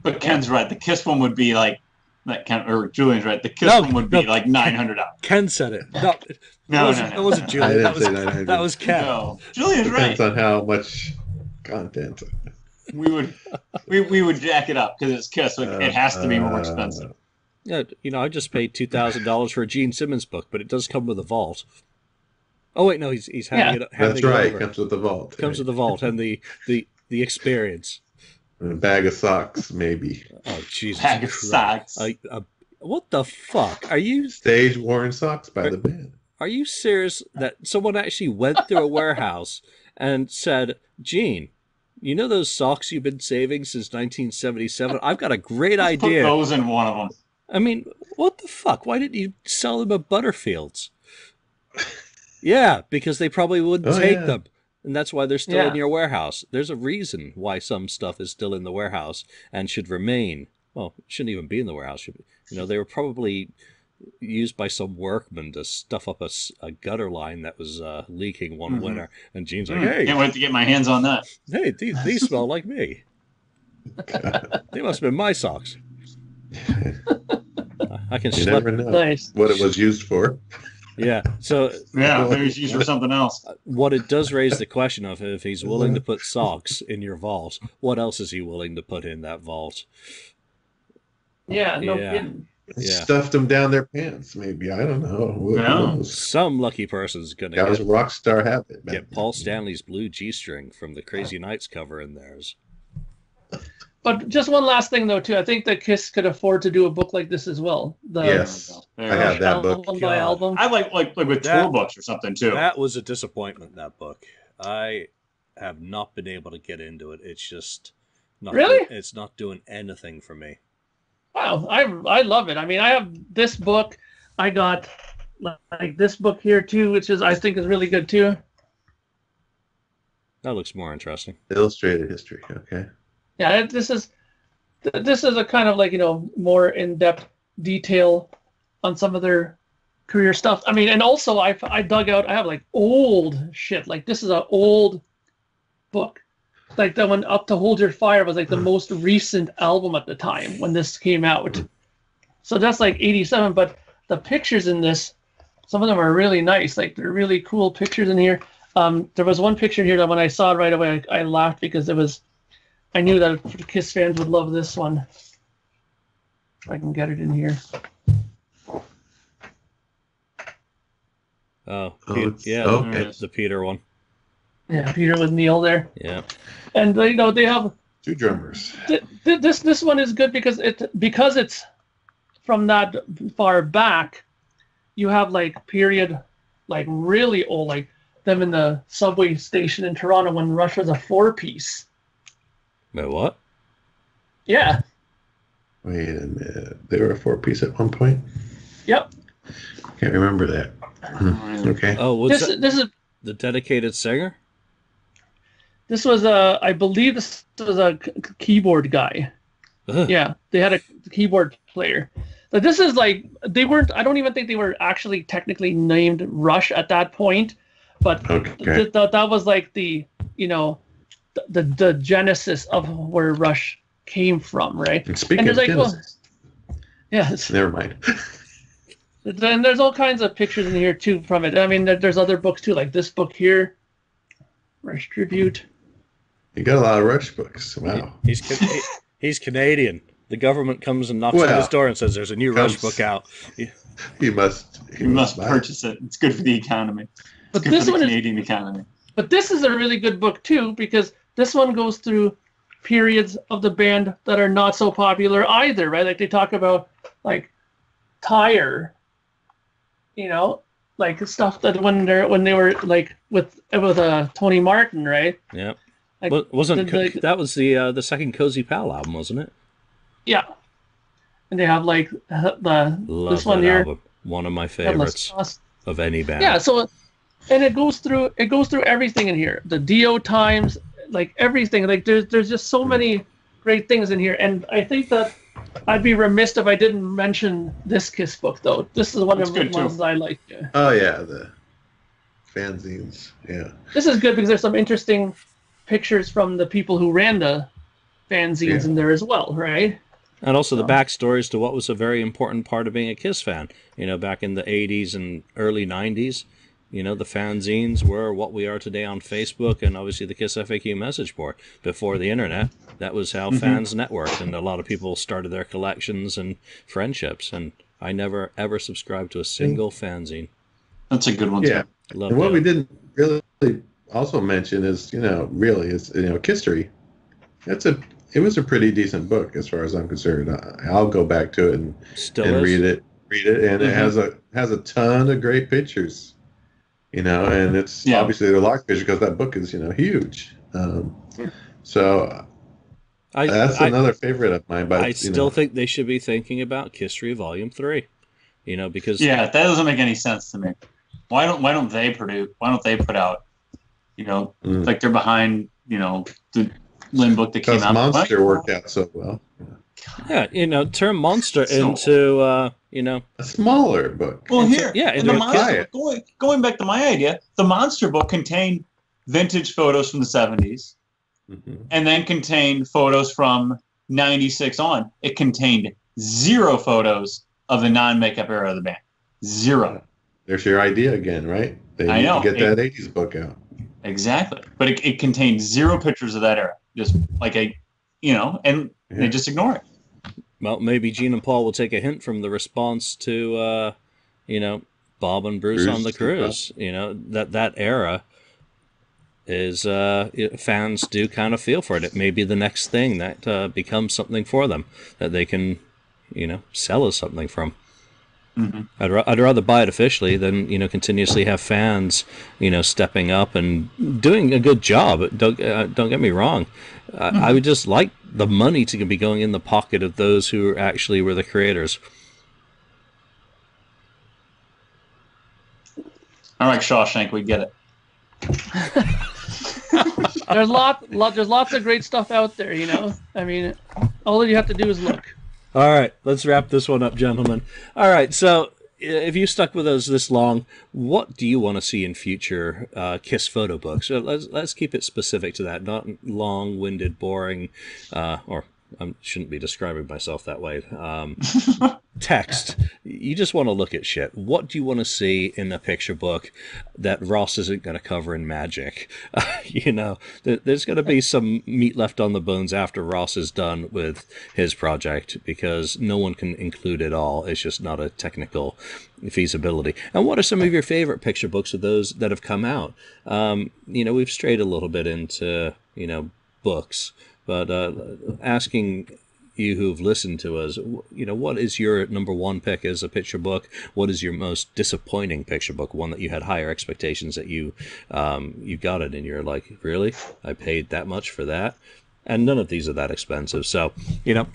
But Ken's right. The Kiss one would be like that. Julian's right. The Kiss one would be like $900. Ken said it. No, that wasn't Julian. That was Ken. No, Julian's right. Depends on how much content. We would jack it up because it's Kiss. So it has to be more expensive. Yeah, I just paid $2,000 for a Gene Simmons book, but it does come with a vault. Oh wait, no, he's handing it. That's right. It comes with the vault. Comes with the vault and the experience. And a bag of socks, maybe. Oh Jesus! Bag of socks. What the fuck are you? Stage worn socks by the band. Are you serious that someone actually went through a warehouse and said, "Gene, those socks you've been saving since 1977? I've got a great idea. Put those in one of them." I mean, what the fuck? Why didn't you sell them at Butterfield's? Yeah, because they probably wouldn't take them. And that's why they're still in your warehouse. There's a reason why some stuff is still in the warehouse and should remain. Well, it shouldn't even be in the warehouse. They were probably used by some workman to stuff up a gutter line that was leaking one winter. And Gene's like, hey. Can't wait to get my hands on that. Hey, these smell like me. They must have been my socks. I can never know what it was used for. Yeah. So maybe it's used for something else. What it does raise the question of, if he's willing to put socks in your vault, what else is he willing to put in that vault? Yeah, no kidding. Stuffed them down their pants, maybe. I don't know. Some lucky person's gonna get a rock star habit. Get Paul Stanley's blue G-string from the Crazy Nights cover in theirs. But just one last thing, though, too. I think that Kiss could afford to do a book like this as well. Yes, I have that book. Album by album. I like with tour books or something too. That was a disappointment. That book, I have not been able to get into it. It's just not Really? It's not doing anything for me. Wow, I love it. I mean, I have this book. I got like this book here too, which I think is really good too. That looks more interesting. Illustrated history. Okay. Yeah, this is a kind of like, more in-depth detail on some of their career stuff. I mean, and also I dug out, I have like old shit. Like this is an old book. Like that one, Up to Hold Your Fire, was like the most recent album at the time when this came out. So that's like 87, but the pictures in this, some of them are really nice. Like they're really cool pictures in here. There was one picture here that when I saw it right away, I laughed because I knew that Kiss fans would love this one. If I can get it in here. Oh, yeah, okay. The Peter one. Yeah, Peter with Neil there. Yeah. And they have two drummers. This one is good because it's from that far back. You have like period, like really old, like them in the subway station in Toronto when Rush was a 4-piece. Wait, what? Yeah. Wait a minute. They were a 4-piece at one point? Yep. Can't remember that. Okay. Oh, this is the dedicated singer? This was I believe this was a keyboard guy. Ugh. Yeah, they had a keyboard player. But this is like, they weren't, I don't even think they were actually technically named Rush at that point. But okay. that was like the genesis of where Rush came from, right? And speaking of genesis. Yes. Never mind. And there's all kinds of pictures in here too from it. I mean, there's other books too, like this book here, Rush Tribute. You got a lot of Rush books. Wow. He's Canadian. The government comes and knocks on his door and says, "There's a new Rush book out." He must purchase it. It's good for the economy. It's good for the Canadian economy. But this is a really good book too, because this one goes through periods of the band that are not so popular either, right? Like they talk about like Tire, like stuff that when they were like with Tony Martin, right? Yeah. Like, that was the second Cozy Pal album, wasn't it? Yeah. And they have like Love this one that here, album. One of my favorites of any band. Yeah. So, and it goes through everything in here. The Dio times, like everything. Like there's just so many great things in here, and I think that I'd be remiss if I didn't mention this Kiss book, though. This is one of the ones I like. Yeah. Oh yeah, the fanzines. Yeah. This is good because there's some interesting pictures from the people who ran the fanzines in there as well, right? And also the backstories to what was a very important part of being a Kiss fan. Back in the 80s and early 90s, the fanzines were what we are today on Facebook and obviously the KissFAQ message board. Before the internet, that was how fans networked, and a lot of people started their collections and friendships, and I never ever subscribed to a single fanzine. That's a good one. Yeah. And what we didn't really also mention is, Kisstory. It was a pretty decent book as far as I'm concerned. I'll go back to it and read it, and it has a ton of great pictures, and it's obviously a lot of pictures because that book is huge. So that's another favorite of mine. But I still think they should be thinking about Kisstory Volume 3, because that doesn't make any sense to me. Why don't they put out, like they're behind, the Lynn book that came out. Monster worked out so well. Yeah, turn Monster into a smaller book. Well, the Monster book, going back to my idea, the Monster book contained vintage photos from the 70s, and then contained photos from 96 on. It contained 0 photos of the non-makeup era of the band. 0. There's your idea again, right? They need to get that 80s book out. Exactly. But it contained 0 pictures of that era. Just like they just ignore it. Well, maybe Gene and Paul will take a hint from the response to, Bob and Bruce on the Cruise. That era, is fans do kind of feel for it. It may be the next thing that becomes something for them that they can, sell us something from. Mm-hmm. I'd rather buy it officially than continuously have fans stepping up and doing a good job. Don't get me wrong. I would just like the money to be going in the pocket of those who actually were the creators. All right, Shawshank, we get it. There's lots of great stuff out there. I mean, all you have to do is look. All right, let's wrap this one up, gentlemen. All right, so if you stuck with us this long, what do you want to see in future Kiss photo books? So let's keep it specific to that, not long-winded, boring, or I shouldn't be describing myself that way. Text. You just want to look at shit. What do you want to see in a picture book that Ross isn't going to cover in magic? There's going to be some meat left on the bones after Ross is done with his project, because no one can include it all. It's just not a technical feasibility. And what are some of your favorite picture books of those that have come out? We've strayed a little bit into, books, but asking you who've listened to us, what is your number one pick as a picture book? What is your most disappointing picture book? One that you had higher expectations that you got it and you're like, really? I paid that much for that? And none of these are that expensive. So,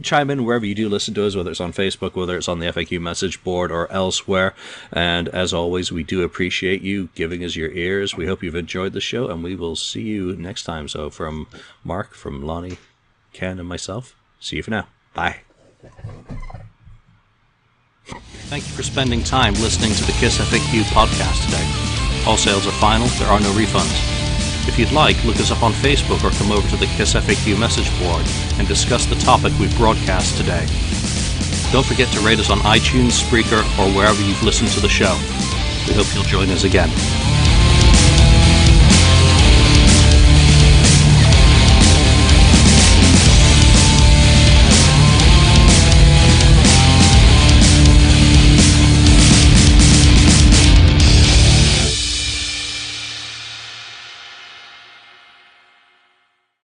chime in wherever you do listen to us, whether it's on Facebook, whether it's on the FAQ message board or elsewhere. And as always, we do appreciate you giving us your ears. We hope you've enjoyed the show, and we will see you next time. So from Mark, from Lonnie, Ken, and myself, see you for now. Bye. Thank you for spending time listening to the KissFAQ podcast today. All sales are final. There are no refunds. If you'd like, look us up on Facebook or come over to the KissFAQ message board and discuss the topic we broadcast today. Don't forget to rate us on iTunes, Spreaker, or wherever you've listened to the show. We hope you'll join us again.